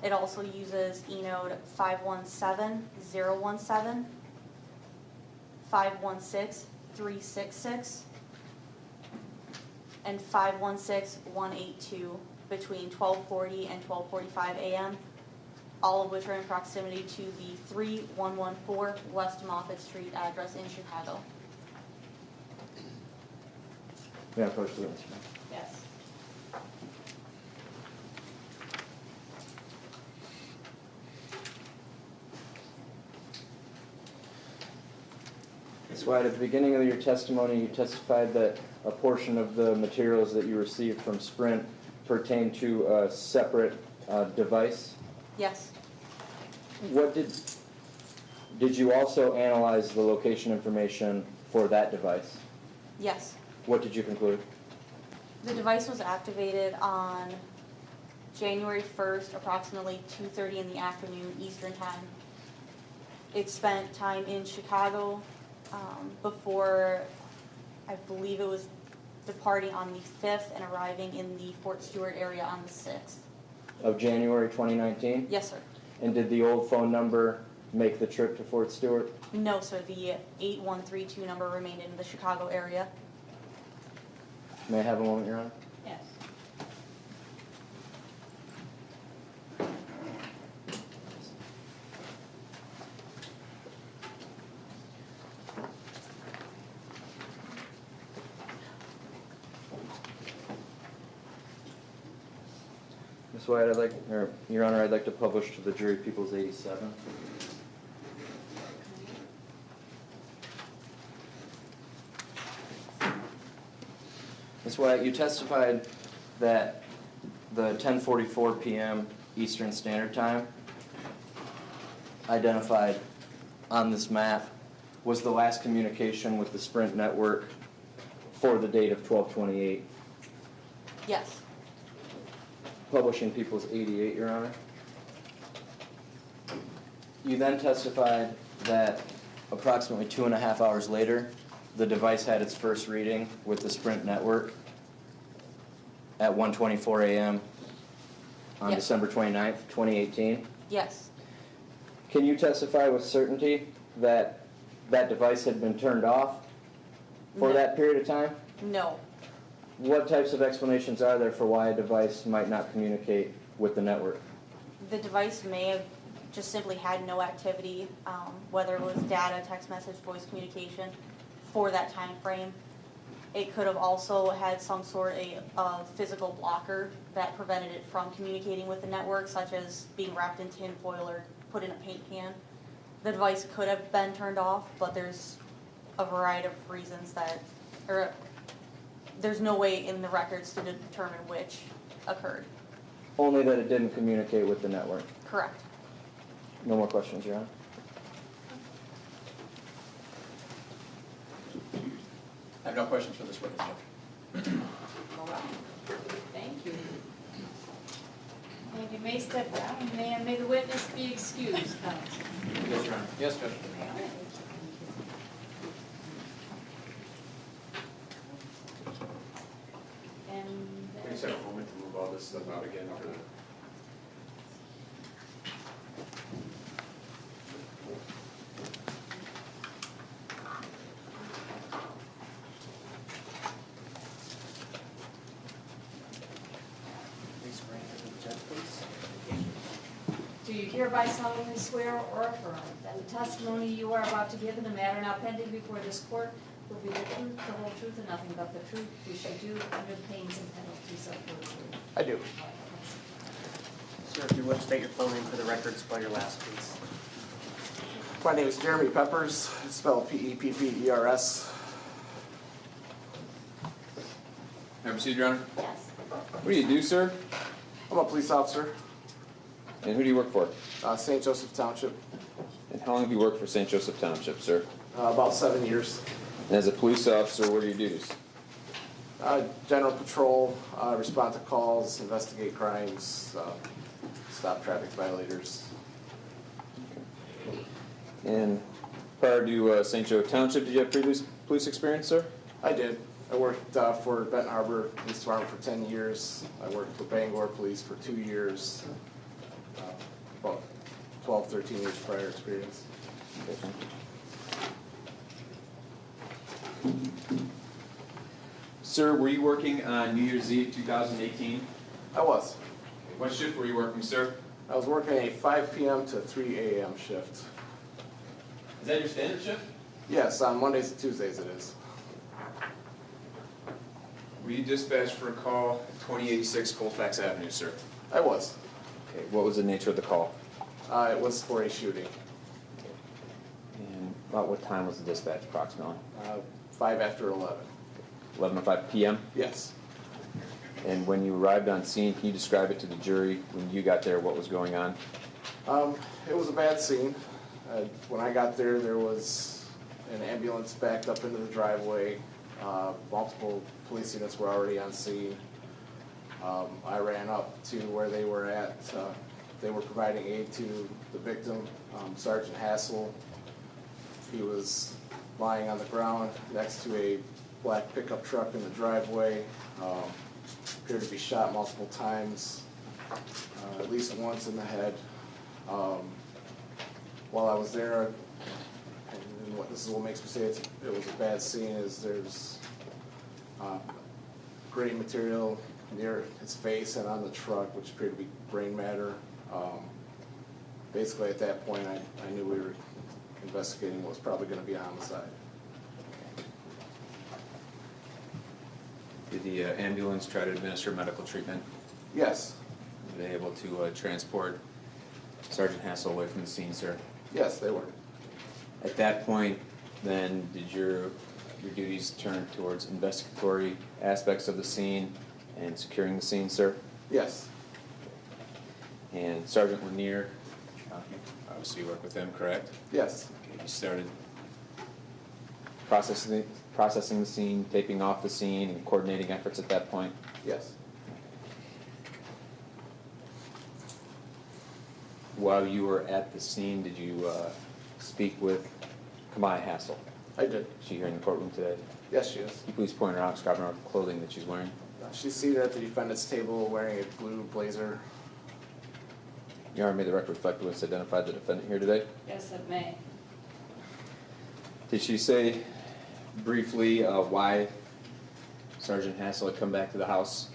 It also uses eNode 517017, 516366, and 516182 between 12:40 and 12:45 a.m. all of which are in proximity to the 3114 West Moffett Street address in Chicago. May I approach the witness? Yes. Ms. Wyatt, at the beginning of your testimony, you testified that a portion of the materials that you received from Sprint pertain to a separate device. Yes, What did you also analyze the location information for that device? yes. What did you conclude? The device was activated on January 1st, approximately 2:30 in the afternoon Eastern Time. It spent time in Chicago before, I believe it was departing on the 5th and arriving in the Fort Stewart area on the 6th. Of January 2019? Yes, sir. And did the old phone number make the trip to Fort Stewart? No, sir. The 8132 number remained in the Chicago area. May I have a moment, Your Honor? Yes. Ms. Wyatt, Your Honor, I'd like to publish to the jury People's 87. Ms. Wyatt, you testified that the 10:44 p.m. Eastern Standard Time identified on this map was the last communication with the Sprint network for the date of 12/28. Yes. Publishing People's 88, Your Honor. You then testified that approximately 2.5 hours later, the device had its first reading with the Sprint network at 1:24 a.m. on Yes. December 29th, 2018. Yes. Can you testify with certainty that that device had been turned off for No. that period of time? No. What types of explanations are there for why a device might not communicate with the network? The device may have just simply had no activity, whether it was data, text message, voice communication, for that time frame. It could have also had some sort of physical blocker that prevented it from communicating with the network, such as being wrapped in tin foil or put in a paint can. The device could have been turned off, but there's a variety of reasons there's no way in the records to determine which occurred. Only that it didn't communicate with the network. Correct. No more questions, Your Honor. I have no questions for this witness, Judge. All right. Thank you. And you may step down, and may the witness be excused, counsel. Yes, Your Honor. Yes, Judge. And We just have a moment to move all this stuff out again for the... Please ring for the judge, please. do you hereby solemnly swear or affirm that the testimony you are about to give in the matter now pending before this court will be the truth, the whole truth, and nothing but the truth, you shall do under the pains and penalties of perjury? I do. Sir, if you would, state your full name for the record, spell your last, please. My name is Jeremy Peppers, it's spelled P-E-P-P-E-R-S. May I proceed, Your Honor? Yes. What do you do, sir? I'm a police officer, And who do you work for? St. Joseph Township, And how long have you worked for St. Joseph Township, sir? about 7 years. And as a police officer, what are your duties? General patrol, respond to calls, investigate crimes, stop traffic violators. And prior to St. Joe Township, did you have previous police experience, sir? I did. I worked for Benton Harbor Police Department for 10 years. I worked for Bangor Police for 2 years. About 12, 13 years prior experience. Sir, were you working on New Year's Eve 2018? I was. What shift were you working, sir? I was working a 5 p.m. to 3 a.m. shift. Is that your standard shift? Yes, on Mondays and Tuesdays it is. Were you dispatched for a call at 2086 Colfax Avenue, sir? I was. Okay, what was the nature of the call? It was for a shooting. And about what time was the dispatch approximately? 5 after 11. 11:05 p.m.? Yes. And when you arrived on scene, can you describe it to the jury when you got there, what was going on? It was a bad scene. When I got there, there was an ambulance backed up into the driveway. Multiple police units were already on scene. I ran up to where they were at. They were providing aid to the victim, Sergeant Hassel. He was lying on the ground next to a black pickup truck in the driveway. Appeared to be shot multiple times, at least once in the head. While I was there, and this is what makes me say it was a bad scene, is there's gray material near his face and on the truck, which appeared to be brain matter. Basically, at that point, I knew we were investigating what was probably going to be a homicide. Did the ambulance try to administer medical treatment? Yes. Were they able to transport Sergeant Hassel away from the scene, sir? Yes, they were. At that point, then, did your duties turn towards investigatory aspects of the scene and securing the scene, sir? Yes. And Sergeant Lanier, obviously you work with him, correct? Yes. Okay, you started processing the scene, taping off the scene, and coordinating efforts at that point? Yes. While you were at the scene, did you speak with Kemia Hassel? I did. Is she here in the courtroom today? Yes, she is. Can you please point her out, describing her clothing that she's wearing? She's seated at the defendant's table wearing a blue blazer. Your Honor, may the record reflect what's identified the defendant here today? Yes, it may. Did she say briefly why Sergeant Hassel had come back to the house?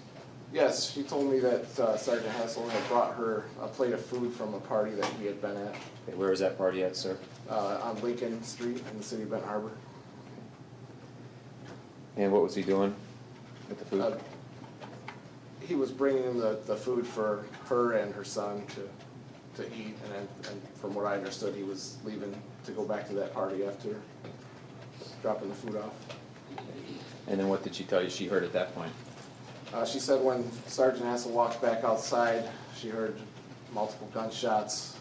Yes, she told me that Sergeant Hassel had brought her a plate of food from a party that he had been at Okay, where was that party at, sir? on Lincoln Street in the city of Benton Harbor. And what was he doing with the food? He was bringing the food for her and her son to eat, and from what I understood, he was leaving to go back to that party after dropping the food off. And then what did she tell you she heard at that point? She said when Sergeant Hassel walked back outside, she heard multiple gunshots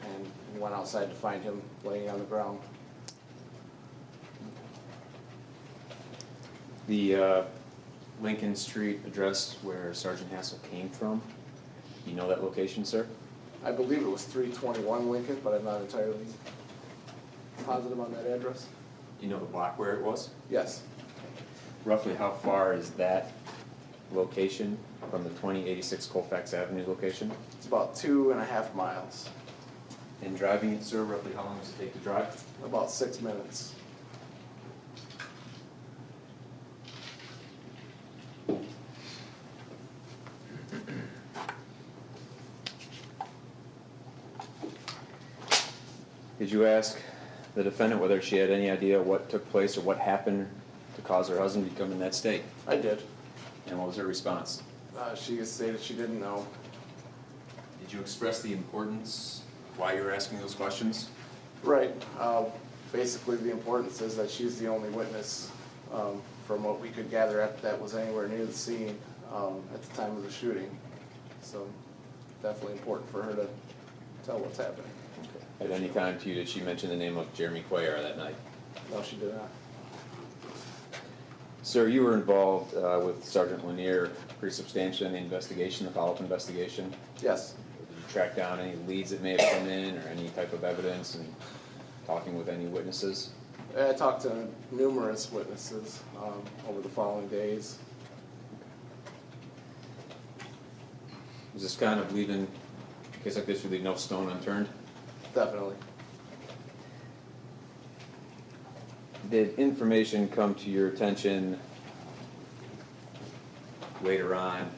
and went outside to find him laying on the ground. The Lincoln Street address where Sergeant Hassel came from, you know that location, sir? I believe it was 321 Lincoln, but I'm not entirely positive on that address. You know the block where it was? Yes. Roughly how far is that location from the 2086 Colfax Avenue location? It's about 2.5 miles, And driving it, sir, roughly how long does it take to drive? about 6 minutes. Did you ask the defendant whether she had any idea what took place or what happened to cause her husband to become in that state? I did. And what was her response? She stated she didn't know. Did you express the importance why you were asking those questions? Right. Basically, the importance is that she's the only witness, from what we could gather, that was anywhere near the scene at the time of the shooting. So definitely important for her to tell what's happening. At any time to you did she mention the name of Jeremy Cuellar that night? No, she did not. Sir, you were involved with Sergeant Lanier pretty substantially in the investigation, the follow-up investigation. Yes. Did you track down any leads that may have come in or any type of evidence and talking with any witnesses? I talked to numerous witnesses over the following days. Was this kind of leaving a case like this, would leave no stone unturned? Definitely. Did information come to your attention later on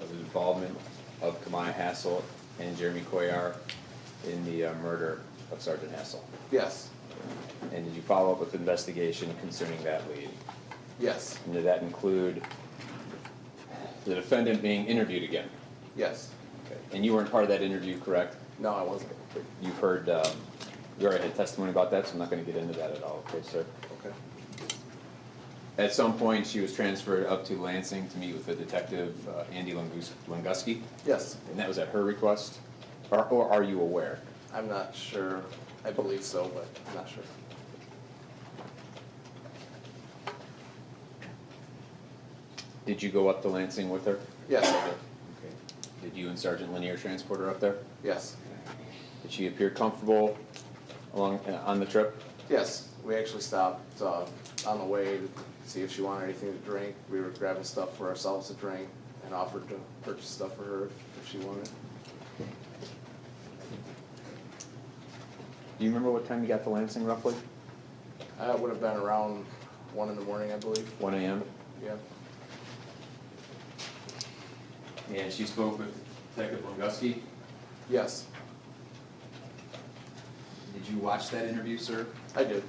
of his involvement of Kemia Hassel and Jeremy Cuellar in the murder of Sergeant Hassel? Yes. And did you follow up with investigation concerning that lead? Yes. And did that include the defendant being interviewed again? Yes. Okay. And you weren't part of that interview, correct? No, I wasn't. You've heard, you already had testimony about that, so I'm not going to get into that at all, okay, sir? Okay. At some point, she was transferred up to Lansing to meet with the detective, Andy Lunguski, Yes. and that was at her request? Or are you aware? I'm not sure. I believe so, but I'm not sure. Did you go up to Lansing with her? Yes, I did. Okay. Did you and Sergeant Lanier transport her up there? Yes. Did she appear comfortable on the trip? Yes. We actually stopped on the way to see if she wanted anything to drink. We were grabbing stuff for ourselves to drink and offered to purchase stuff for her if she wanted. Do you remember what time you got to Lansing roughly? It would have been around 1 in the morning, I believe. 1 a.m.? Yeah. And she spoke with Detective Lunguski. Yes, Did you watch that interview, sir? I did.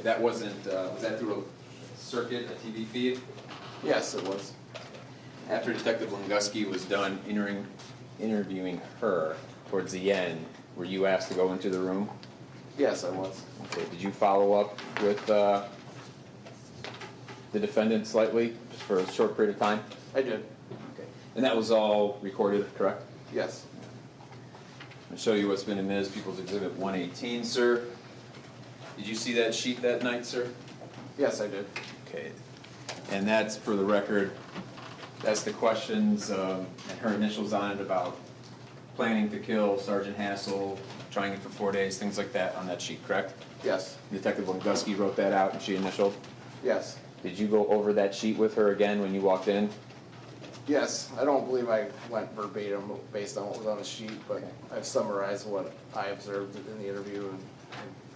That wasn't, was that through a circuit, a TV feed? Yes, it was. After Detective Lunguski was done interviewing her towards the end, were you asked to go into the room? Yes, I was. Okay, did you follow up with the defendant slightly, just for a short period of time? I did. Okay. And that was all recorded, correct? Yes. I'll show you what's been in Ms. People's Exhibit 118, sir. Did you see that sheet that night, sir? Yes, I did. Okay. And that's, for the record, that's the questions and her initials on it about planning to kill Sergeant Hassel, trying it for 4 days, things like that on that sheet, correct? Yes. Detective Lunguski wrote that out and she initialed. Yes. Did you go over that sheet with her again when you walked in? Yes. I don't believe I went verbatim based on what was on the sheet, but I've summarized what I observed in the interview and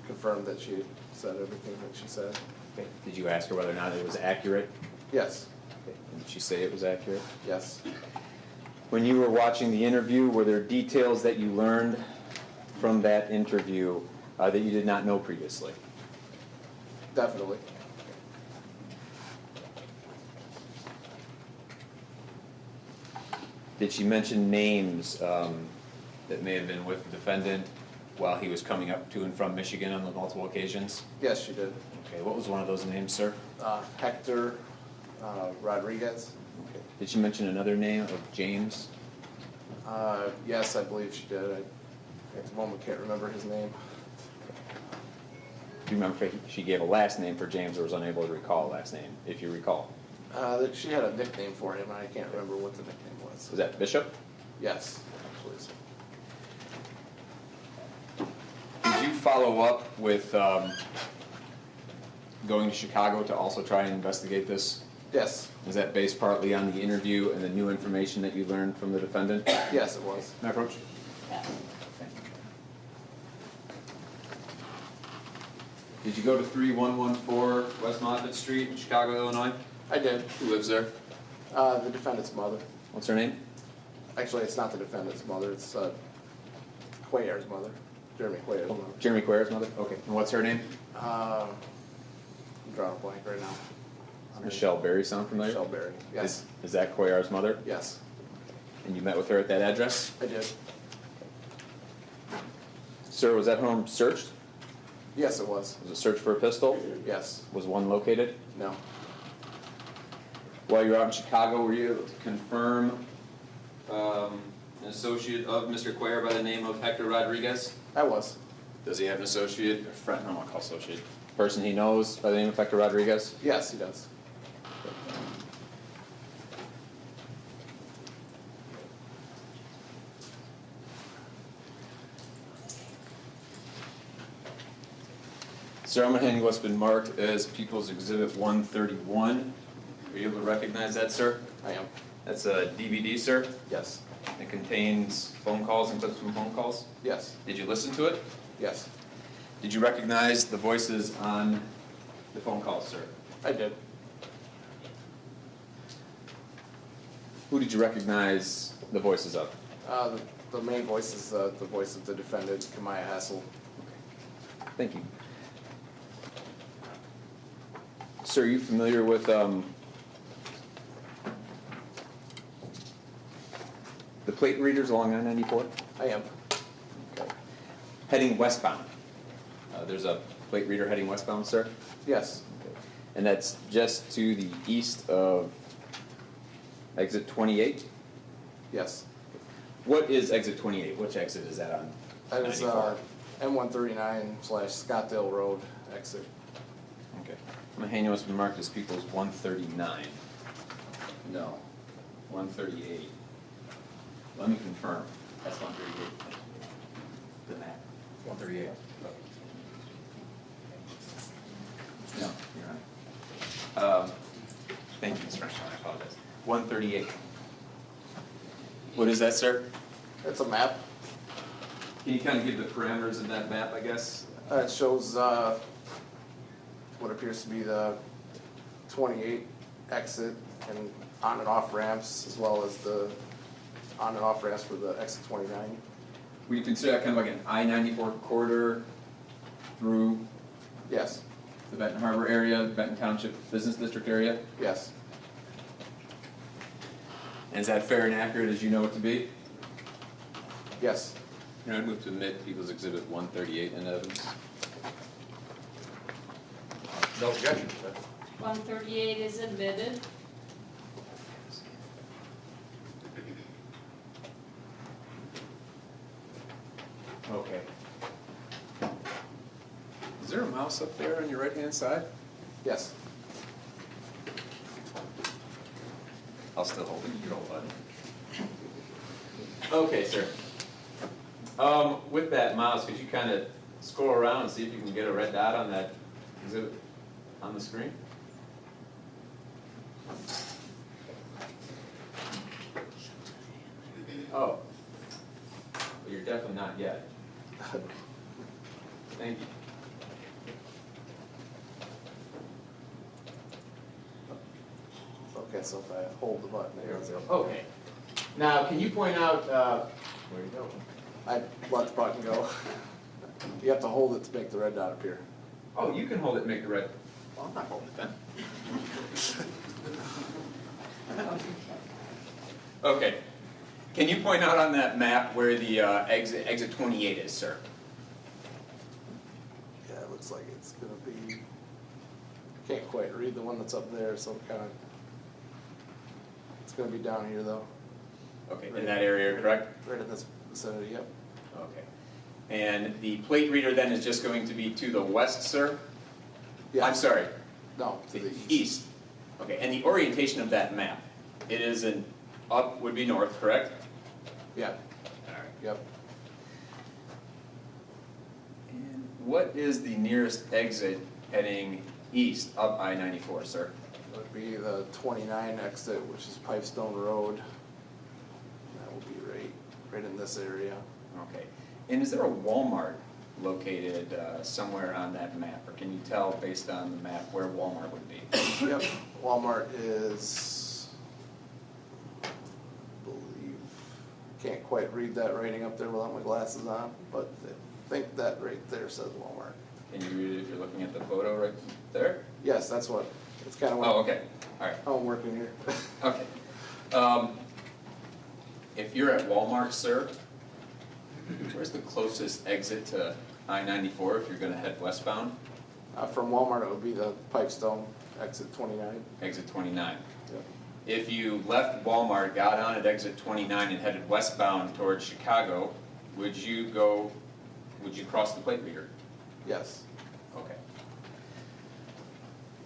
confirmed that she said everything that she said. Okay. Did you ask her whether or not it was accurate? Yes. Okay. Did she say it was accurate? Yes. When you were watching the interview, were there details that you learned from that interview that you did not know previously? Definitely. Did she mention names that may have been with the defendant while he was coming up to and from Michigan on the multiple occasions? Yes, she did. Okay, what was one of those names, sir? Hector Rodriguez. Okay. Did she mention another name of James? Yes, I believe she did. I at the moment can't remember his name. Do you remember if she gave a last name for James or was unable to recall a last name, if you recall? She had a nickname for him, and I can't remember what the nickname was. Was that Bishop? Yes, please. Did you follow up with going to Chicago to also try and investigate this? Yes. Is that based partly on the interview and the new information that you learned from the defendant? Yes, it was. May I approach? Did you go to 3114 West Moffett Street in Chicago, Illinois? I did. Who lives there? The defendant's mother. What's her name? Actually, it's not the defendant's mother. It's Cuellar's mother. Jeremy Cuellar's mother. Jeremy Cuellar's mother? Okay. And what's her name? I'm drawing a blank right now. Michelle Berry, sound familiar? Michelle Berry. Yes. Is that Cuellar's mother? Yes, And you met with her at that address? I did. Sir, was that home searched? Yes, it was. Was it searched for a pistol? Yes. Was one located? No. While you were out in Chicago, were you able to confirm an associate of Mr. Cuellar by the name of Hector Rodriguez? I was. Does he have an associate, or friend, I don't want to call associate, person he knows by the name of Hector Rodriguez? Yes, he does. Sir, I'm going to hand you what's been marked as People's Exhibit 131. Are you able to recognize that, sir? I am. That's a DVD, sir. Yes. It contains phone calls and clips from phone calls. Yes. Did you listen to it? Yes. Did you recognize the voices on the phone calls, sir? I did. Who did you recognize the voices of? The main voice is the voice of the defendant, Kemia Hassel. Thank you. Sir, are you familiar with the plate readers along I-94? I am. Okay. Heading westbound. There's a plate reader heading westbound, sir? Yes. Okay. And that's just to the east of exit 28? Yes. What is exit 28? Which exit is that on? That is 94? M139/Scottdale Road exit. Okay. My hand was marked as People's 139. No, 138. Let me confirm. That's 138. The map. 138. No, you're right. Thank you, Mr. Rushton, I apologize. 138. What is that, sir? It's a map. Can you kind of give the parameters of that map, I guess? It shows what appears to be the 28 exit and on and off ramps, as well as the on and off ramps for the exit 29. Would you consider that kind of like an I-94 corridor through Yes. the Benton Harbor area, the Benton Township Business District area? Yes. And is that fair and accurate as you know it to be? Yes. I'd move to admit People's Exhibit 138 in evidence. No objection. 138 is admitted. Okay. Is there a mouse up there on your right-hand side? Yes. I'll still hold the control button. Okay, sir. With that mouse, could you kind of scroll around and see if you can get a red dot on that exhibit on the screen? Oh. Well, you're definitely not yet. Thank you. Okay, so if I hold the button, there we go. Okay. Now, can you point out, where you go? I let the button go. You have to hold it to make the red dot appear. Oh, you can hold it and make the red. Well, I'm not holding it then. Okay. Can you point out on that map where the exit 28 is, sir? Yeah, it looks like it's gonna be, can't quite read the one that's up there, so kind of, it's gonna be down here though. Okay, in that area, correct? Right in this vicinity, yep. Okay. And the plate reader then is just going to be to the west, sir? Yeah. I'm sorry, No, to the east. east. Okay, and the orientation of that map, it is an up would be north, correct? Yeah, All right. yep. And what is the nearest exit heading east up I-94, sir? It would be the 29 exit, which is Pipestone Road. That will be right in this area. Okay. And is there a Walmart located somewhere on that map? Or can you tell based on the map where Walmart would be? Yep, Walmart is, I believe, can't quite read that writing up there without my glasses on, but I think that right there says Walmart. Can you read it if you're looking at the photo right there? Yes, that's what, it's kind of Oh, what, okay. All right. how I'm working here. Okay. If you're at Walmart, sir, where's the closest exit to I-94 if you're going to head westbound? From Walmart, it would be the Pipestone, exit 29. Exit 29. Yep. If you left Walmart, got on at exit 29 and headed westbound towards Chicago, would you cross the plate reader? Yes. Okay.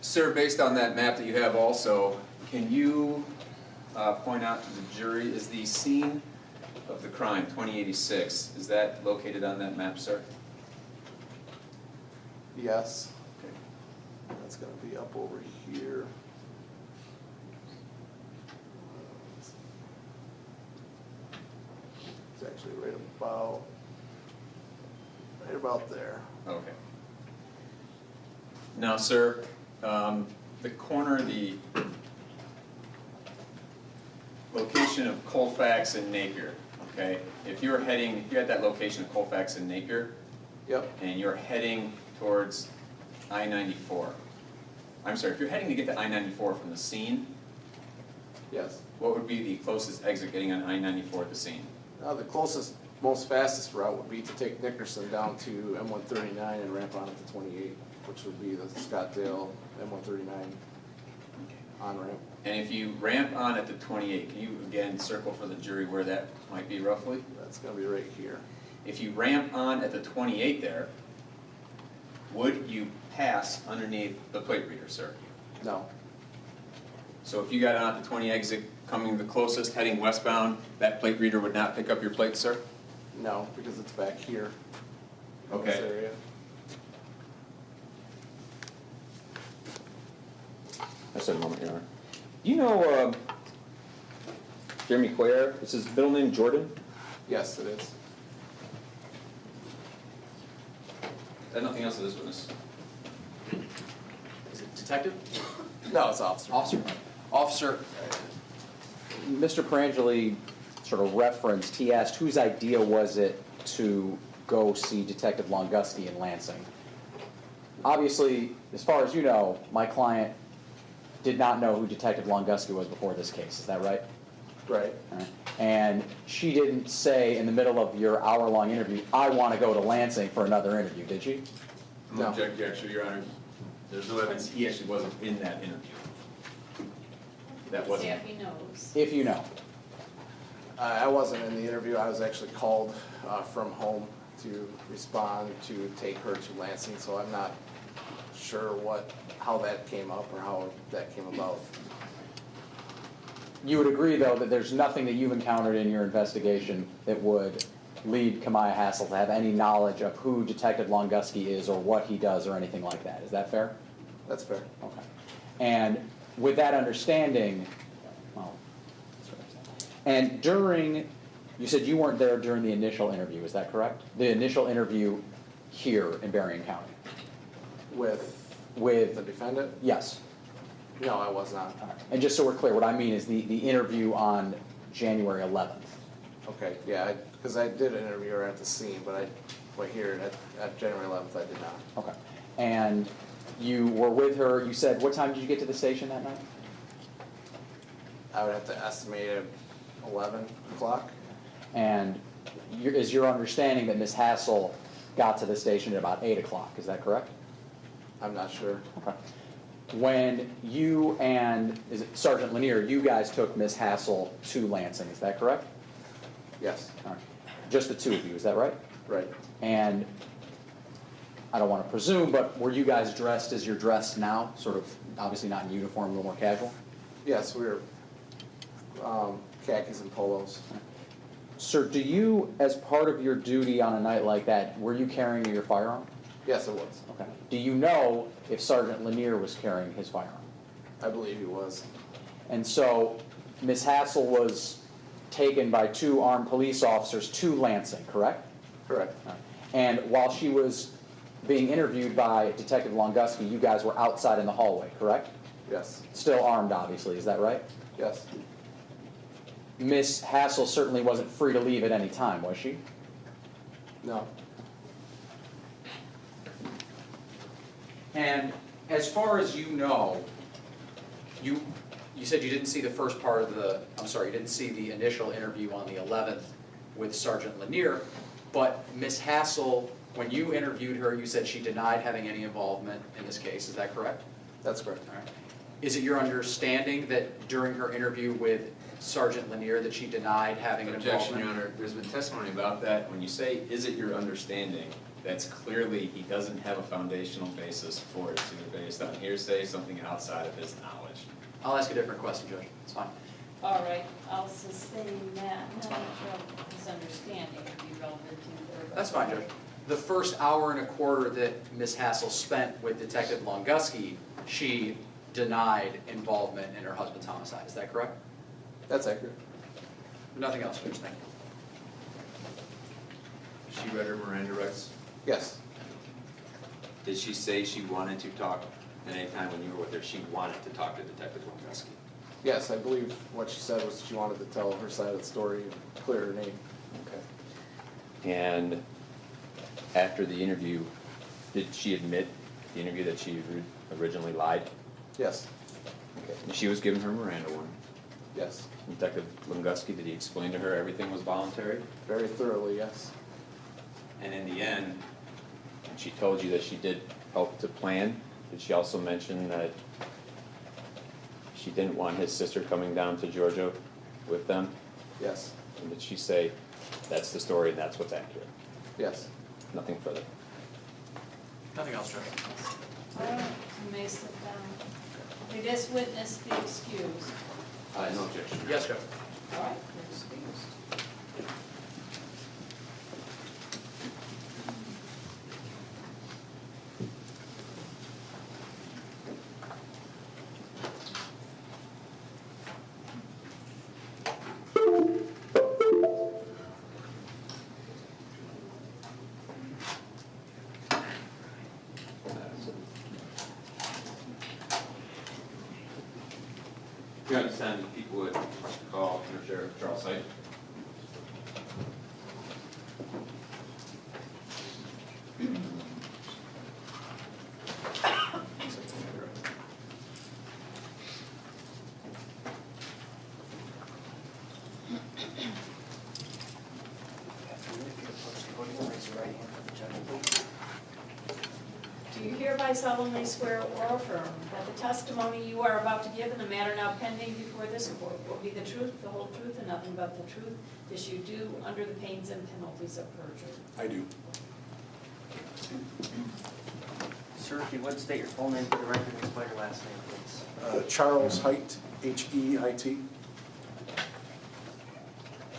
Sir, based on that map that you have also, can you point out to the jury, is the scene of the crime, 2086, is that located on that map, sir? Yes. Okay. That's gonna be up over here. It's actually right about there. Okay. Now, sir, the corner, the location of Colfax and Napier, okay? If you had that location of Colfax and Napier, Yep, and you're heading towards I-94, I'm sorry, if you're heading to get to I-94 from the scene, yes. what would be the closest exit getting on I-94 at the scene? The closest, most fastest route would be to take Nickerson down to M139 and ramp on at the 28, which would be the Scottsdale M139 on-ramp. And if you ramp on at the 28, can you again circle for the jury where that might be roughly? That's gonna be right here. If you ramp on at the 28 there, would you pass underneath the plate reader, sir? No, So if you got on at the 20 exit coming the closest, heading westbound, that plate reader would not pick up your plate, sir? no, because it's back here. In this Okay. area. I said a moment, Your Honor. Do you know Jeremy Quare? Is his middle name Jordan? Yes, it is. Is nothing else of this witness? Is it detective? No, it's officer. Officer? Officer, Mr. Perangeli sort of referenced, he asked whose idea was it to go see Detective Longuski in Lansing? Obviously, as far as you know, my client did not know who Detective Longuski was before this case, is that right? Right. All right. And she didn't say in the middle of your hour-long interview, I want to go to Lansing for another interview, did she? I'm No. object, actually, Your Honor. There's no evidence he actually wasn't in that interview. That See wasn't. if he knows. If you know. I wasn't in the interview. I was actually called from home to respond to take her to Lansing, so I'm not sure how that came up or how that came about. You would agree, though, that there's nothing that you've encountered in your investigation that would lead Kemia Hassel to have any knowledge of who Detective Longuski is or what he does or anything like that. Is that fair? That's fair. Okay. And with that understanding, well, and during, you said you weren't there during the initial interview, is that correct? The initial interview here in Berrien County? With the With, defendant? yes. No, I was not. All right. And just so we're clear, what I mean is the interview on January 11th. Okay, yeah, because I did interview her at the scene, but here at January 11th, I did not. Okay. And you were with her, you said, what time did you get to the station that night? I would have to estimate at 11 o'clock. And is your understanding that Ms. Hassel got to the station at about 8 o'clock, is that correct? I'm not sure. Okay. When you and, is it Sergeant Lanier, you guys took Ms. Hassel to Lansing, is that correct? Yes, All right. Just the two of you, is that right? right. And I don't want to presume, but were you guys dressed as you're dressed now? Sort of, obviously not in uniform, a little more casual? Yes, we were khakis and polos. Sir, do you, as part of your duty on a night like that, were you carrying your firearm? Yes, it was. Okay. Do you know if Sergeant Lanier was carrying his firearm? I believe he was. And so Ms. Hassel was taken by two armed police officers to Lansing, correct? Correct. All right. And while she was being interviewed by Detective Longuski, you guys were outside in the hallway, correct? Yes, Still armed, obviously, is that right? yes. Ms. Hassel certainly wasn't free to leave at any time, was she? No, and as far as you know, you said you didn't see the first part of the, I'm sorry, you didn't see the initial interview on the 11th with Sergeant Lanier, but Ms. Hassel, when you interviewed her, you said she denied having any involvement in this case, is that correct? that's correct. All right. Is it your understanding that during her interview with Sergeant Lanier that she denied having an Objection, involvement? Your Honor. There's been testimony about that. When you say, is it your understanding, that's clearly, he doesn't have a foundational basis for it. It's either based on hearsay, something outside of his knowledge. I'll ask a different question, Judge. It's fine. All right, I'll sustain that. I'm not sure his understanding would be relevant to her. That's fine, Judge. The first hour and a quarter that Ms. Hassel spent with Detective Longuski, she denied involvement in her husband's homicide. Is that correct? That's accurate. Nothing else, Judge. Thank you. She read her Miranda rights. Yes, Did she say she wanted to talk at any time when you were with her? She wanted to talk to Detective Longuski. yes, I believe what she said was she wanted to tell her side of the story and clear her name. And after the interview, did she admit at the interview that she originally lied? Yes, Okay. And she was given her Miranda warning. yes, Detective Lunguski, did he explain to her everything was voluntary? very thoroughly, yes. And in the end, when she told you that she did help to plan, did she also mention that she didn't want his sister coming down to Georgia with them? Yes, And did she say, that's the story and that's what's accurate? yes. Nothing further? Nothing else, Judge. All right, you may sit down. May this witness be excused? No objection. Yes, Judge. All right, you're excused. You understand that people would call Under Sheriff Charles Heit? Do you hereby solemnly swear or affirm that the testimony you are about to give in the matter now pending before this court will be the truth, the whole truth, and nothing but the truth, this you do under the pains and penalties of perjury? I do. Sir, if you would state your full name for the record and spell your last name, please. Charles Heit, H-E-I-T.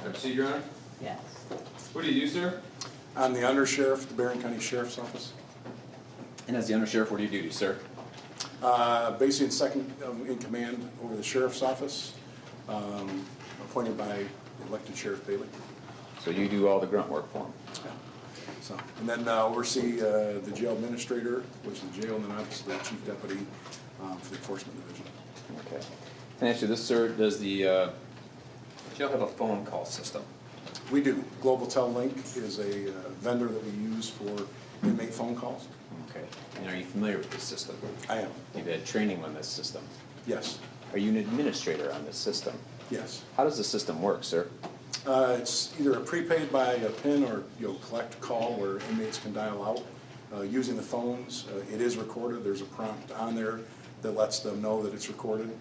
Proceed, Your Honor. Yes. What do you do, sir? I'm the undersheriff at the Barron County Sheriff's Office. And as the undersheriff, what do you do, sir? Basically in second in command over the sheriff's office, appointed by elected Sheriff Bailey. So you do all the grunt work for him? So, and then oversee the jail administrator, which is the jail, and then obviously the chief deputy for the enforcement division. Okay. Can I ask you this, sir? Does the jail have a phone call system? We do. Global Tel Link is a vendor that we use for inmate phone calls. Okay. And are you familiar with this system? I am. You've had training on this system. Yes. Are you an administrator on this system? Yes. How does the system work, sir? It's either a prepaid by a PIN or collect call where inmates can dial out using the phones. It is recorded. There's a prompt on there that lets them know that it's recorded,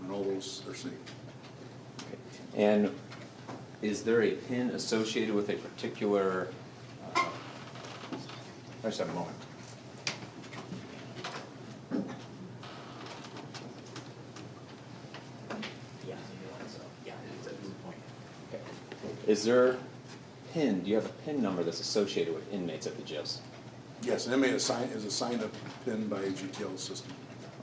and all those are saved. Okay. And is there a PIN associated with a particular? Just have a moment. Is there PIN? Do you have a PIN number that's associated with inmates at the jails? Yes, an inmate is assigned a PIN by a GTL system.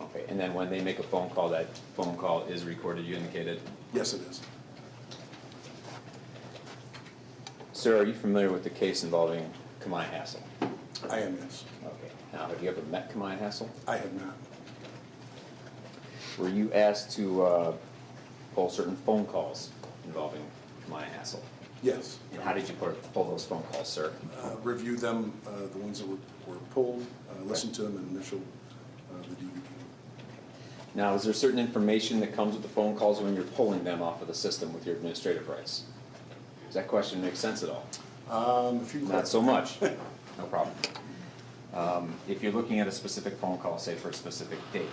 Okay, and then when they make a phone call, that phone call is recorded, you indicated? Yes, it is. Sir, are you familiar with the case involving Kemia Hassel? I am, yes. Okay. Now, have you ever met Kemia Hassel? I have not. Were you asked to pull certain phone calls involving Kemia Hassel? Yes. And how did you pull those phone calls, sir? Reviewed them, the ones that were pulled, listened to them, and initialed the DVD. Now, is there certain information that comes with the phone calls when you're pulling them off of the system with your administrative rights? Does that question make sense at all? If you Not so much. No problem. If you're looking at a specific phone call, say for a specific date,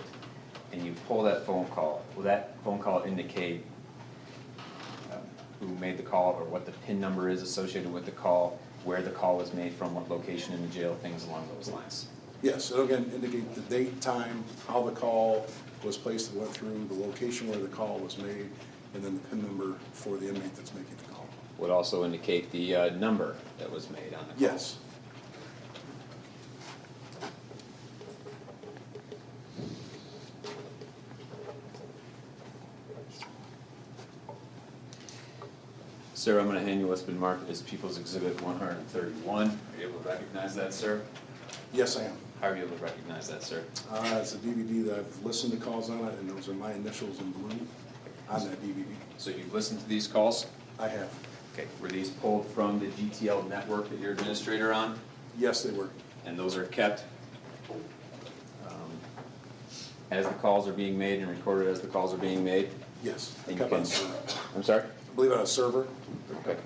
and you pull that phone call, will that phone call indicate who made the call or what the PIN number is associated with the call, where the call was made from, what location in the jail, things along those lines? Yes, it'll again indicate the date, time, how the call was placed and went through, the location where the call was made, and then the PIN number for the inmate that's making the call. Would also indicate the number that was made on the call? Yes. Sir, I'm going to hand you what's been marked as People's Exhibit 131. Are you able to recognize that, sir? Yes, I am. How are you able to recognize that, sir? It's a DVD that I've listened to calls on it, and those are my initials in blue on that DVD. So you've listened to these calls? I have. Okay, were these pulled from the GTL network that you're administrator on? Yes, they were. And those are kept as the calls are being made and recorded as the calls are being made? Yes, And you kept on can- server. I'm sorry? I believe on a server. Okay.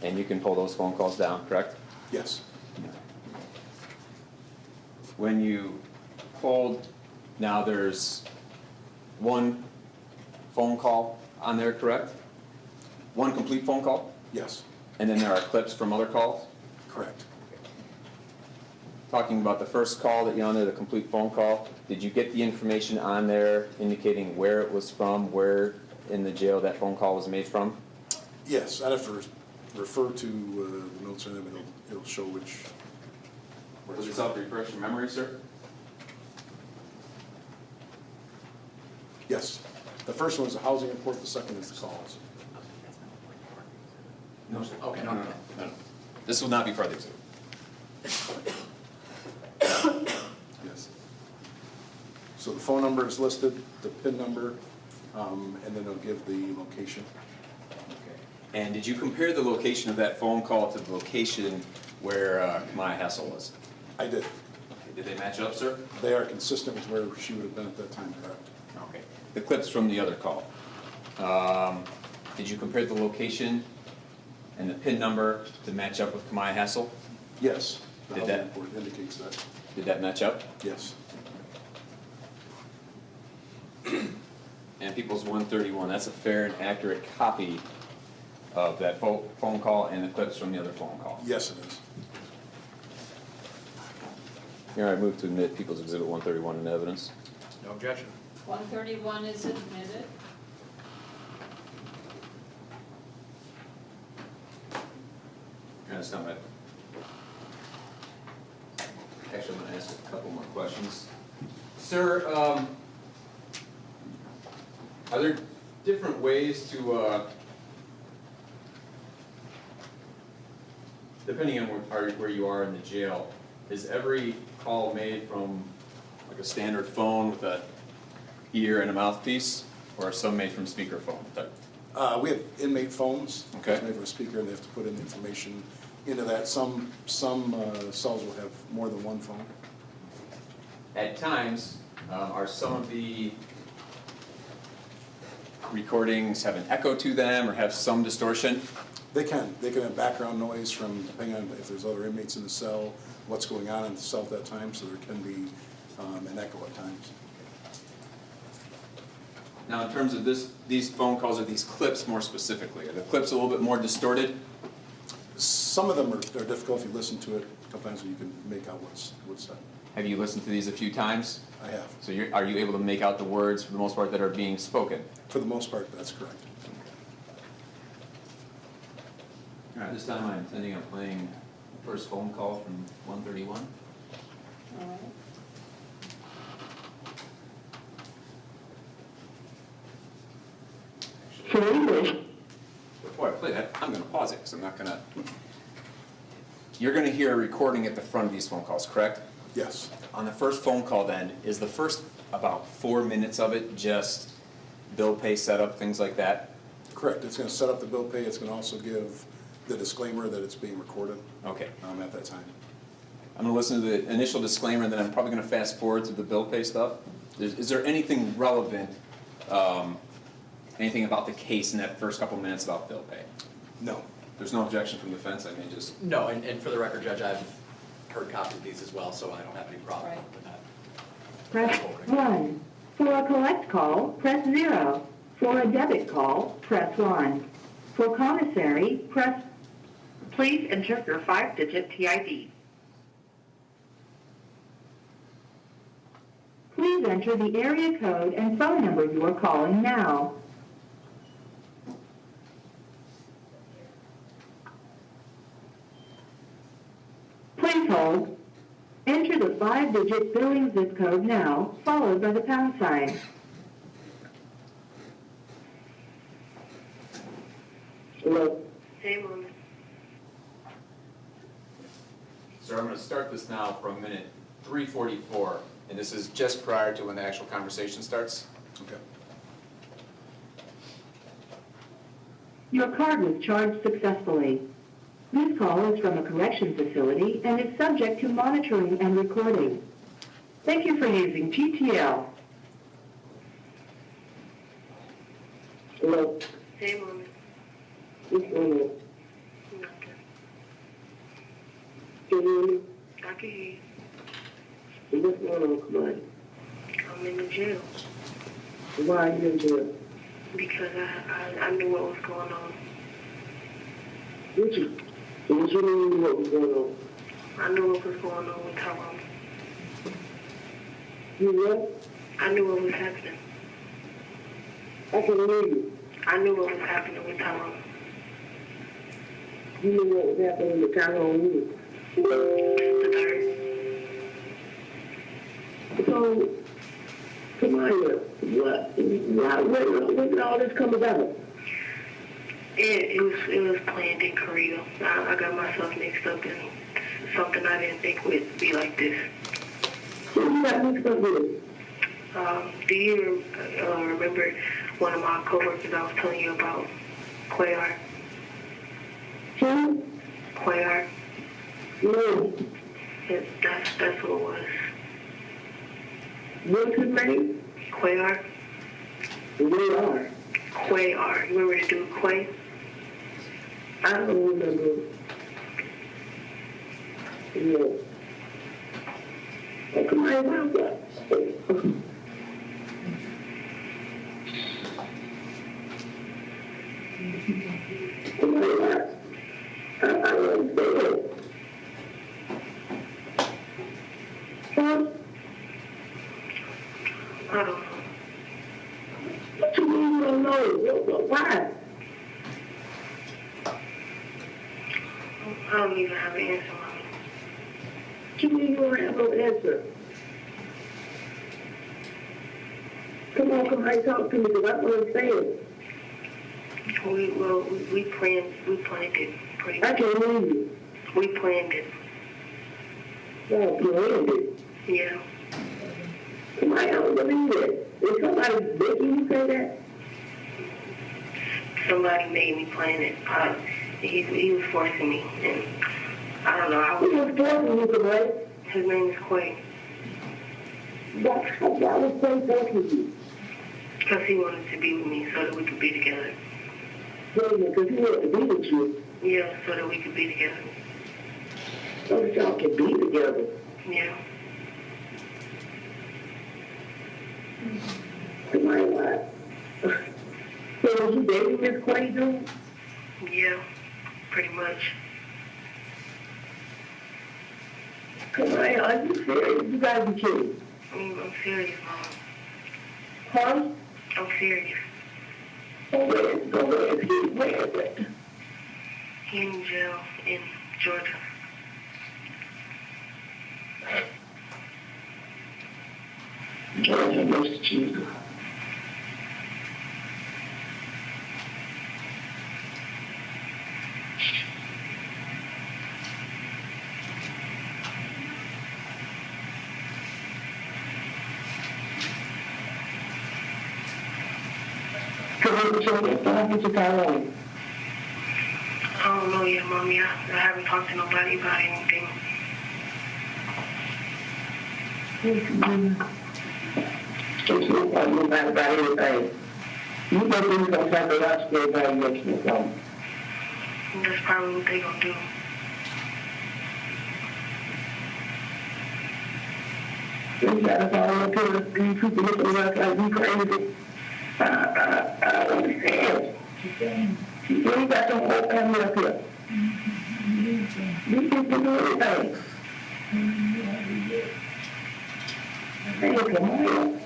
And you can pull those phone calls down, correct? Yes, When you pulled, now there's one phone call on there, correct? One complete phone call? yes, And then there are clips from other calls? correct. Talking about the first call that you on there, the complete phone call, did you get the information on there indicating where it was from, where in the jail that phone call was made from? Yes, I'd have to refer to the notes on them, it'll show which. Does this help refresh your memory, sir? Yes, the first one is the housing report, the second is the calls. No, sir. Okay. No. This will not be part of the exhibit. Yes. So the phone number is listed, the PIN number, and then it'll give the location. And did you compare the location of that phone call to the location where Kemia Hassel was? I did. Did they match up, sir? They are consistent with where she would have been at that time, correct? Okay. The clips from the other call. Did you compare the location and the PIN number to match up with Kemia Hassel? Yes, the Did housing that- report indicates that, Did that match up? yes. And People's 131, that's a fair and accurate copy of that phone call and the clips from the other phone call. Yes, it is. Here, I move to admit People's Exhibit 131 in evidence. No objection. 131 is admitted. That's not right. Actually, I'm going to ask a couple more questions. Sir, are there different ways to, depending on where you are in the jail, is every call made from like a standard phone with a ear and a mouthpiece, or are some made from speakerphone type? We have inmate phones. Okay. It's made with a speaker, and they have to put in the information into that. Some cells will have more than one phone. At times, are some of the recordings have an echo to them or have some distortion? They can have background noise from, depending on if there's other inmates in the cell, what's going on in the cell at that time, so there can be an echo at times. Now, in terms of these phone calls or these clips more specifically, are the clips a little bit more distorted? Some of them are difficult if you listen to it. Sometimes you can make out what's said. Have you listened to these a few times? I have. So are you able to make out the words for the most part that are being spoken? For the most part, that's correct. All right, this time I'm intending on playing the first phone call from 131. All right. Before I play that, I'm going to pause it because I'm not going to. You're going to hear a recording at the front of these phone calls, correct? Yes. On the first phone call then, is the first about 4 minutes of it just bill pay setup, things like that? Correct. It's going to set up the bill pay. It's going to also give the disclaimer that it's being recorded Okay. at that time. I'm going to listen to the initial disclaimer and then I'm probably going to fast forward to the bill pay stuff. Is there anything relevant, anything about the case in that first couple minutes about bill pay? No. There's no objection from the defense, I may just. No, and for the record, Judge, I've heard copies of these as well, so I don't have any problem Right. with that. Press 1. For a collect call, press 0. For a debit call, press 1. For commissary, press... Please enter your 5-digit PID. Please enter the area code and phone number you are calling now. Please hold. Enter the 5-digit billing zip code now, followed by the pound sign. Same. Sir, I'm going to start this now from minute 3:44, and this is just prior to when the actual conversation starts. Okay. Your card was charged successfully. This call is from a correction facility and is subject to monitoring and recording. Thank you for using TTL. Hello. Hey, Mommy. What's going on? Nothing. Can you hear me? I can hear you. What's going on? Come on. I'm in the jail Why are you in jail? because I knew what was going on. What you mean what was going on? I knew what was going on with Tyrone. You what? I knew what was happening. I can hear you. I knew what was happening with Tyrone. You know what was happening with Tyrone Wood. The third. So, come on here. When did all this come about? It was planned in Korea. I got myself mixed up in something I didn't think would be like this. What you got mixed up with? Do you remember one of my coworkers I was telling you about, Quayar? Who? Quayar? No. That's who it was. What's his name? Quayar? Where? Quayar. You remember the dude Quay? I don't remember. Yeah. Oh, come on, what? Come on, I don't understand. Huh? I don't know. What you mean you don't know? Why? I don't even have an answer, Mommy. What you mean you don't have no answer? Come on, talk to me, because I don't understand. We planned it pretty I much. can't hear you. We planned it. Oh, planned it. Yeah. Come on, I don't believe it. Is somebody making you say that? Somebody made me plan it. He was forcing me, and I don't know. Who was forcing you to play? His name is Quay. Why was Quay forcing you? Because he wanted to be with me so that we could be together. Because he wanted to be with you. Yeah, so that we could be together. So that y'all can be together. Yeah. Come on, what? So was you dating this Quay dude? Yeah, pretty much. Come on, are you serious? You gotta be kidding. I'm serious, Mom. Huh? I'm serious. Go ahead, where is it? He in jail in Georgia. Georgia goes to Jesus. So what happened to Tyrone? I don't know yet, Mommy. I haven't talked to nobody about anything. There's no problem about anything. You go do some psychological evaluation or something. That's probably what they gonna do. You gotta follow up here. These people looking like you crazy. I don't understand. You ain't got some whole family up here. These people do anything. Hey, come on.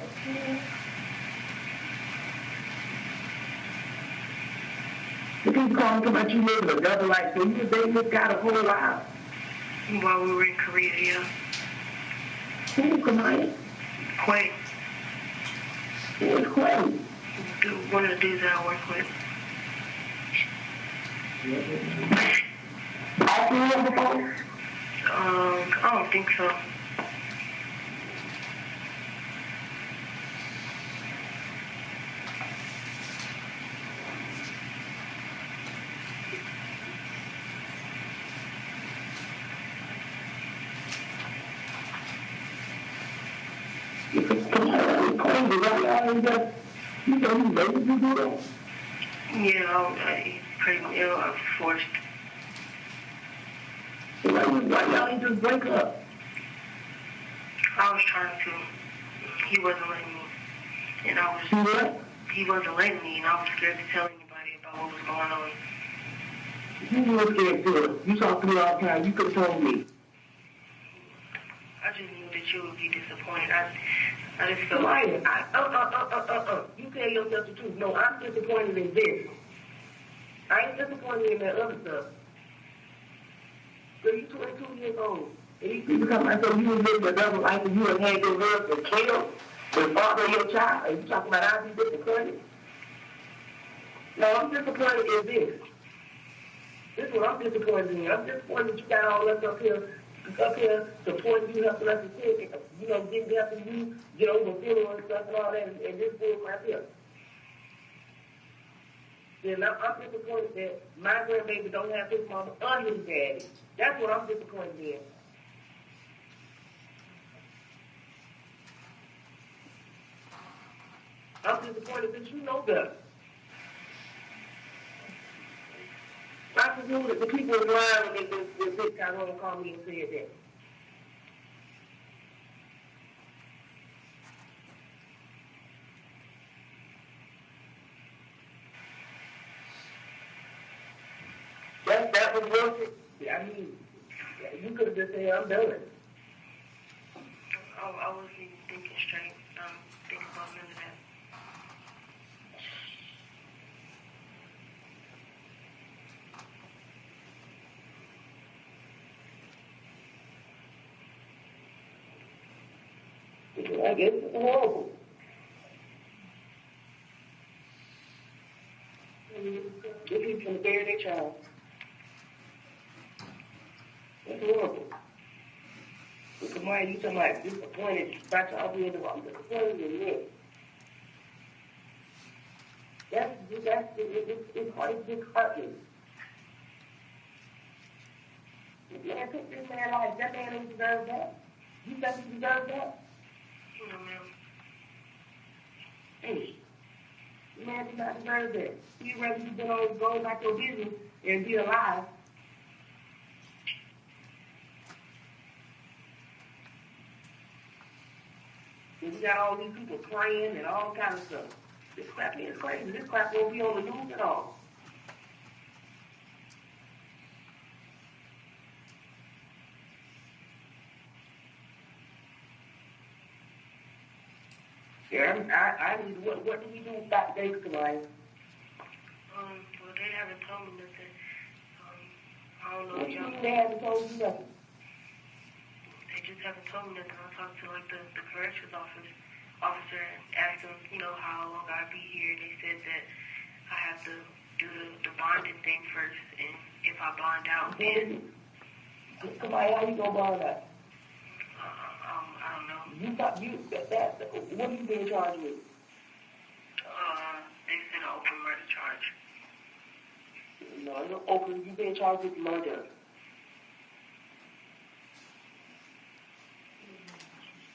The people calling about you living a double life, so you dating this guy the whole while. While we were in Korea, yeah. Who, come on? Quay. Who's Quay? One of the dudes that I work with. Off the road before? I don't think so. Yeah, I was forced. Why y'all ain't just break up? I was trying to. He wasn't letting me. And I was... He wasn't letting me, and I was scared to tell anybody about what was going on. You were scared too. You talk to me all the time. You could have told me. I just knew that you would be disappointed. I just felt like... You tell yourself the truth. No, I'm disappointed in this. I ain't disappointed in that other stuff. So you 22 years old. And these people come and say you was living another life and you had had your husband killed the father of your child. And you talking about I'd be disappointed? No, I'm disappointed in this. This is what I'm disappointed in. I'm disappointed that you got all us up here supporting you, helping us to take, getting helping you get over feeling and stuff and all that, and this bull right here. Then I'm disappointed that my grandbaby don't have his mama or his daddy. That's what I'm disappointed in. I'm disappointed that you know better. I presume that the people in line when they did Tyrone called me and said that. That was worth it. I mean, you could have just said, I'm done. I wasn't even thinking straight. Thinking about none of that. I guess it's horrible. They're people going to bury their child. That's horrible. Look, Maya, you talking about disappointed about your other end of I'm disappointed in this. It's hard to disheartening. If you had took this man's life, that man didn't deserve that. You think he deserved that? No, ma'am. Hey, the man did not deserve that. He'd rather you go back to your business and be alive. And we got all these people praying and all kinds of stuff. This crap is crazy. This crap won't be on the news at all. Yeah, I need, what do we do about dates tonight? Well, they haven't told me nothing. I don't know. What you mean they haven't told you nothing? They just haven't told me nothing. I talked to, the corrections officer and asked them, how long I'd be here. They said that I have to do the bonding thing first, and if I bond out, then... Somebody, how you gonna bond out? I don't know. What are you being charged with? They said an open murder charge. No, it's not open. You're being charged with murder.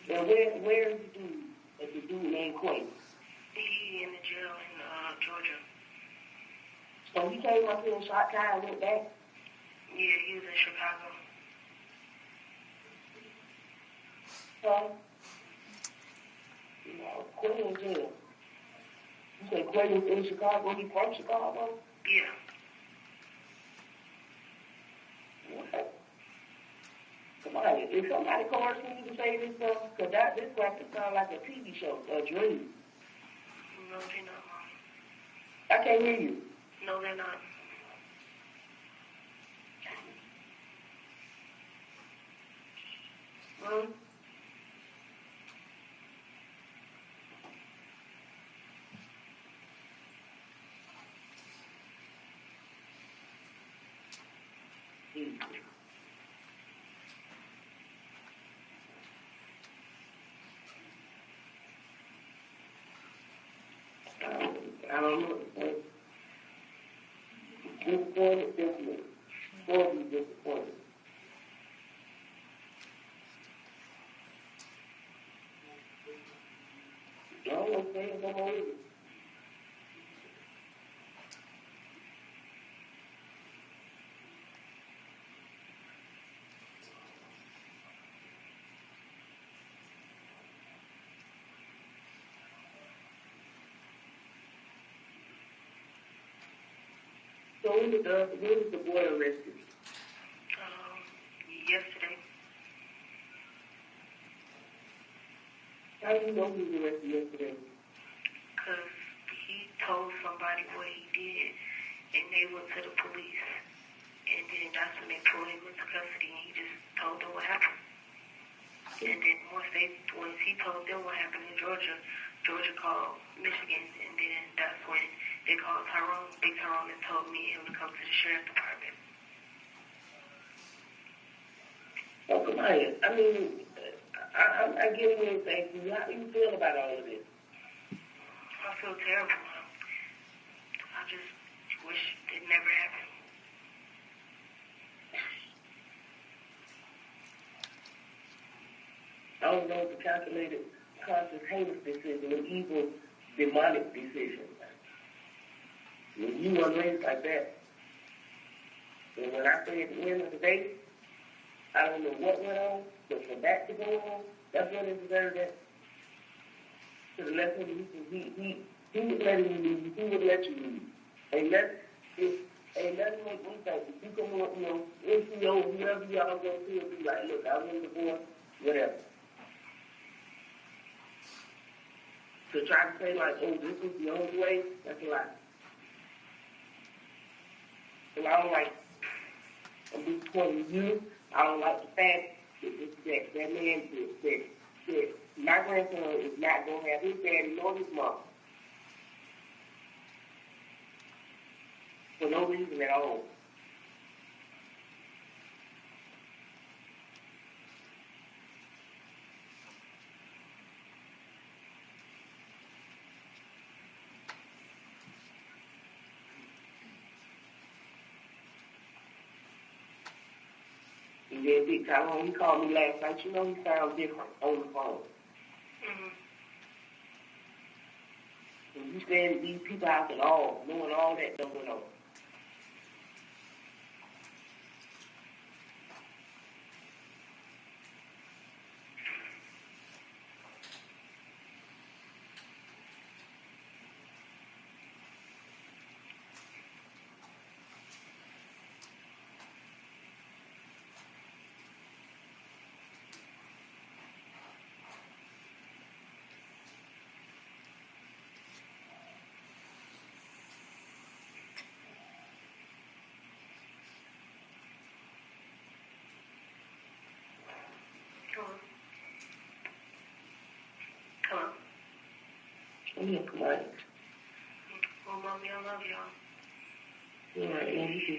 Now, where is the dude? The dude named Quay? He in the jail in Georgia. So he came up here and shot Kyle and went back? Yeah, he was in Chicago. So, Quay in jail. You said Quay was in Chicago? He from Chicago? Yeah. What? If somebody coerced me to say this stuff, because this crap sounds like a TV show, a dream. No, they're not, Mom. I can't hear you. No, they're not. I don't know. Disappointed, definitely. Horribly disappointed. day no more either. So when was the boy arrested? Yesterday. How do you know he was arrested yesterday? Because he told somebody what he did, and they went to the police. And then that's when they pulled him into custody, and he just told them what happened. And then once he told them what happened in Georgia, Georgia called Michigan, and then that's when they called Tyrone, Big Tyrone, and told me and him to come to the sheriff's department. Oh, come on. I mean, I'm getting anything from you. How do you feel about all of this? I feel terrible. I just wish it never happened. I don't know if the calculated, conscious, heinous decision, an evil, demonic decision. When you were raised like that, and when I say at the end of the day, I don't know what went on, but for that to go on, that's what it deserved that. To the left of he would let you leave. He would let you leave. Ain't nothing make me think. If you come up, NCO, whoever y'all go to, and be like, look, I was the boy, whatever. To try to say like, oh, this is the only way, that's a lie. So I don't like, I'm disappointed in you. I don't like the fact that man said my grandson is not going to have his daddy nor his mom. For no reason at all. And then Big Tyrone, he called me last night. You know he sounds different on the phone. Mm-hmm. And you stand these people out at all, knowing all that going on. Hello. Yeah, come on. Well, Mommy, I love y'all. Yeah, I love you too.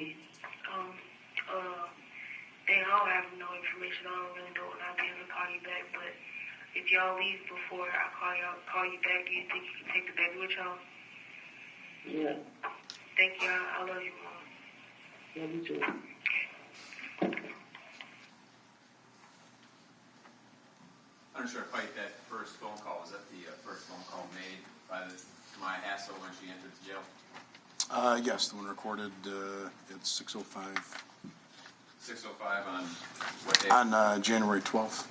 They all have no information. I don't really know when I'll be able to call you back, but if y'all leave before I call you back, do you think you can take the baby with y'all? Yeah. Thank you. I love you, Mom. Love you too. Undersheriff Heit, that first phone call, was that the first phone call made by Kemia Hassel when she entered the jail? Yes, the one recorded at 6:05. 6:05 on what day? On January 12th.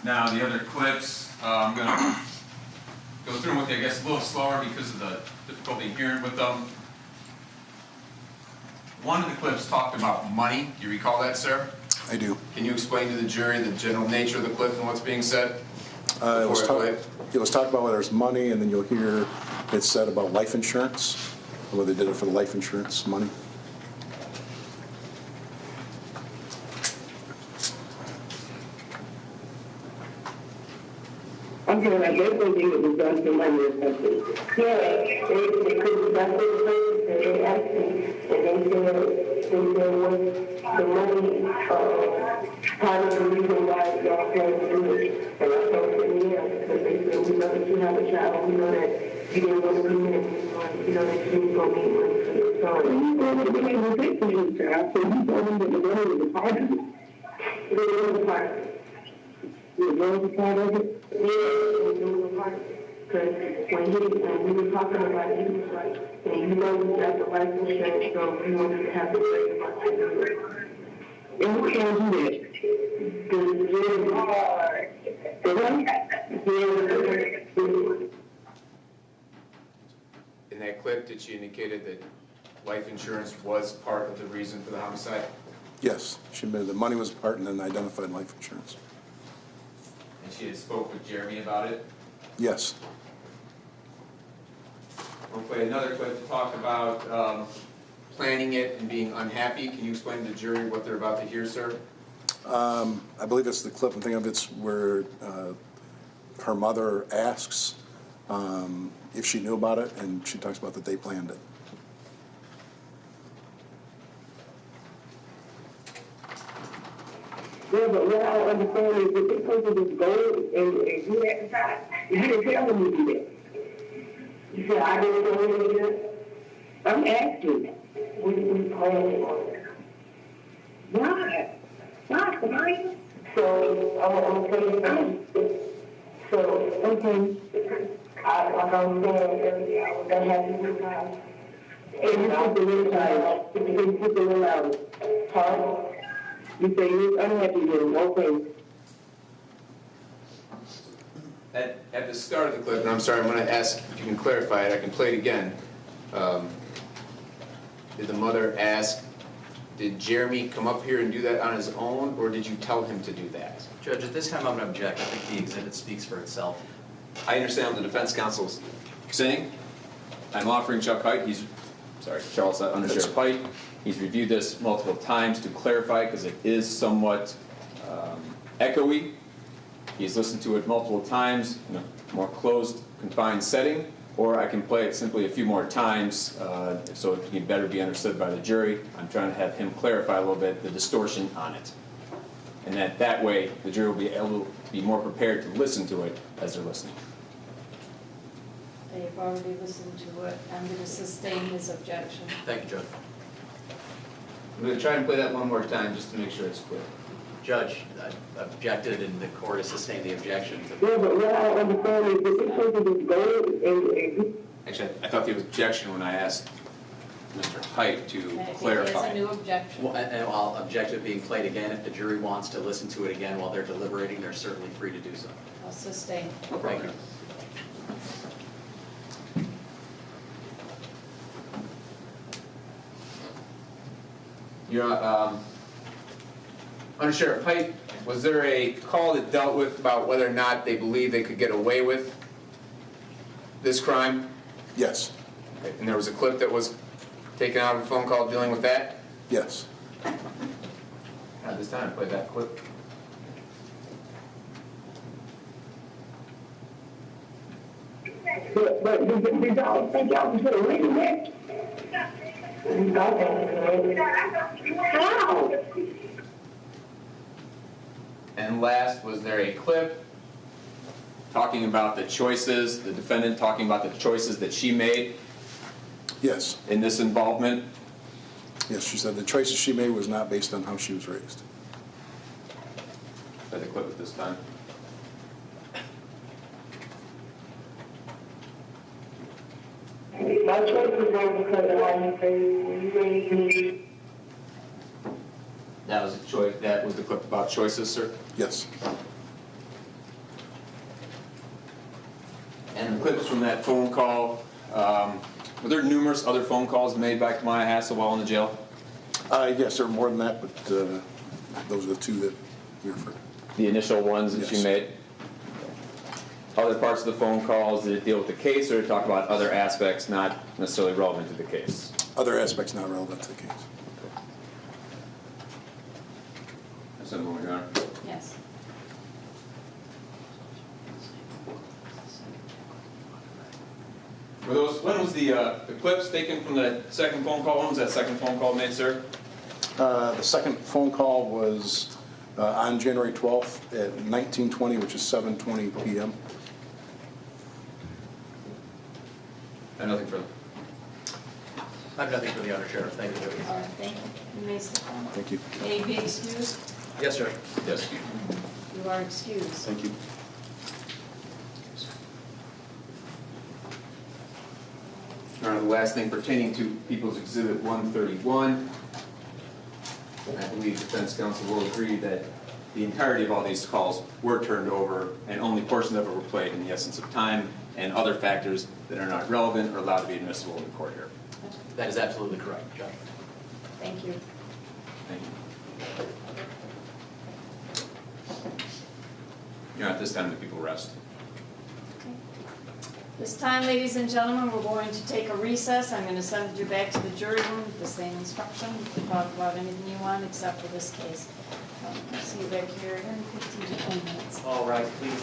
Now, the other clips, I'm going to go through them with you, I guess, a little slower because of the difficulty in hearing with them. One of the clips talked about money. Do you recall that, sir? I do. Can you explain to the jury the general nature of the clip and what's being said? It was talked about whether there's money, and then you'll hear it said about life insurance, whether they did it for the life insurance money. I'm saying like they don't think it was done for money or something. Yeah, they could have done it for money, and they asked me, and they said was the money part of the reason why y'all planned to do it. And I told them, yeah, because they said, we know that you have a child, we know that you didn't want to commit, you know that you didn't go meet money for your son. And you told them they didn't take for your child, so you told them that the money was a part of it. It was a part. It was a part of it? Yeah, it was a part. Because when we were talking about it, he was like, hey, you know we got the life insurance, so we want to have to worry about it. And who can do that? In that clip, did she indicated that life insurance was part of the reason for the homicide? Yes, she admitted that money was a part and then identified life insurance. And she had spoke with Jeremy about it? Yes. We'll play another clip to talk about planning it and being unhappy. Can you explain to the jury what they're about to hear, sir? I believe it's the clip I'm thinking of. It's where her mother asks if she knew about it, and she talks about that they planned it. Yeah, but what I don't understand is that this person just go and do that inside. You didn't tell them to do that. You said, I didn't tell them to do that. I'm asking. We planned on it. Why? Why? Why? So, I'm saying, so, okay. Like I was saying earlier, I was going to have you do that. And you put the little out. You put the little out. Huh? You say you're unhappy with him, okay. At the start of the clip, and I'm sorry, I'm going to ask if you can clarify it. I can play it again. Did the mother ask, did Jeremy come up here and do that on his own, or did you tell him to do that? Judge, at this time I'm going to object. I think the exhibit speaks for itself. I understand what the defense counsel's saying. I'm offering Chuck Heit, Charles, Under Sheriff Heit. He's reviewed this multiple times to clarify because it is somewhat echoey. He's listened to it multiple times in a more closed, confined setting, or I can play it simply a few more times so it can better be understood by the jury. I'm trying to have him clarify a little bit the distortion on it. And that way, the jury will be able to be more prepared to listen to it as they're listening. They've already listened to it. I'm going to sustain his objection. Thank you, Judge. I'm going to try and play that one more time just to make sure it's clear. Judge, I objected and the court has sustained the objection. Yeah, but what I don't understand is that this person just go and Actually, I thought the objection when I asked Mr. Heit to And I think clarify. he has a new objection. Well, and I'll object to it being played again. If the jury wants to listen to it again while they're deliberating, they're certainly free to do so. I'll sustain. No Thank problem. you. Under Sheriff Heit, was there a call that dealt with about whether or not they believe they could get away with this crime? Yes. Okay. And there was a clip that was taken out of a phone call dealing with that? Yes. At this time, play that clip. but did y'all think y'all could put a ring in there? How? And last, was there a clip talking about the choices, the defendant talking about the choices that she made Yes. in this involvement? Yes, she said the choices she made was not based on how she was raised. Play the clip at this time. My choices were because of how you raised me. That was a choice. That was the clip about choices, sir. Yes. And the clips from that phone call. Were there numerous other phone calls made by Kemia Hassel while in the jail? Yes, there were more than that, but those are the two that we referred to. The initial ones that you Yes. made? Other parts of the phone calls, did it deal with the case or talk about other aspects not necessarily relevant to the case? Other aspects not relevant to the case. That's another one, Your Honor. Yes. Were those, when was the clips taken from the second phone call? When was that second phone call made, sir? The second phone call was on January 12th at 19:20, which is 7:20 p.m. And nothing further. I have nothing for the Under Sheriff. Thank you, Judge. All right, thank you. You may sit down. Thank you. May he be excused. Yes, Judge. Yes. You are excused. Thank you. Your Honor, the last thing pertaining to People's Exhibit 131, I believe defense counsel will agree that the entirety of all these calls were turned over and only portions of it were played in the essence of time and other factors that are not relevant or allowed to be admissible in the court here. That is absolutely correct, Judge. Thank you. Thank you. Your Honor, at this time, the people rest. This time, ladies and gentlemen, we're going to take a recess. I'm going to send you back to the jury room with the same instruction. You can talk about anything you want except for this case. I'll see you back here in 15 to 20 minutes. All right, please.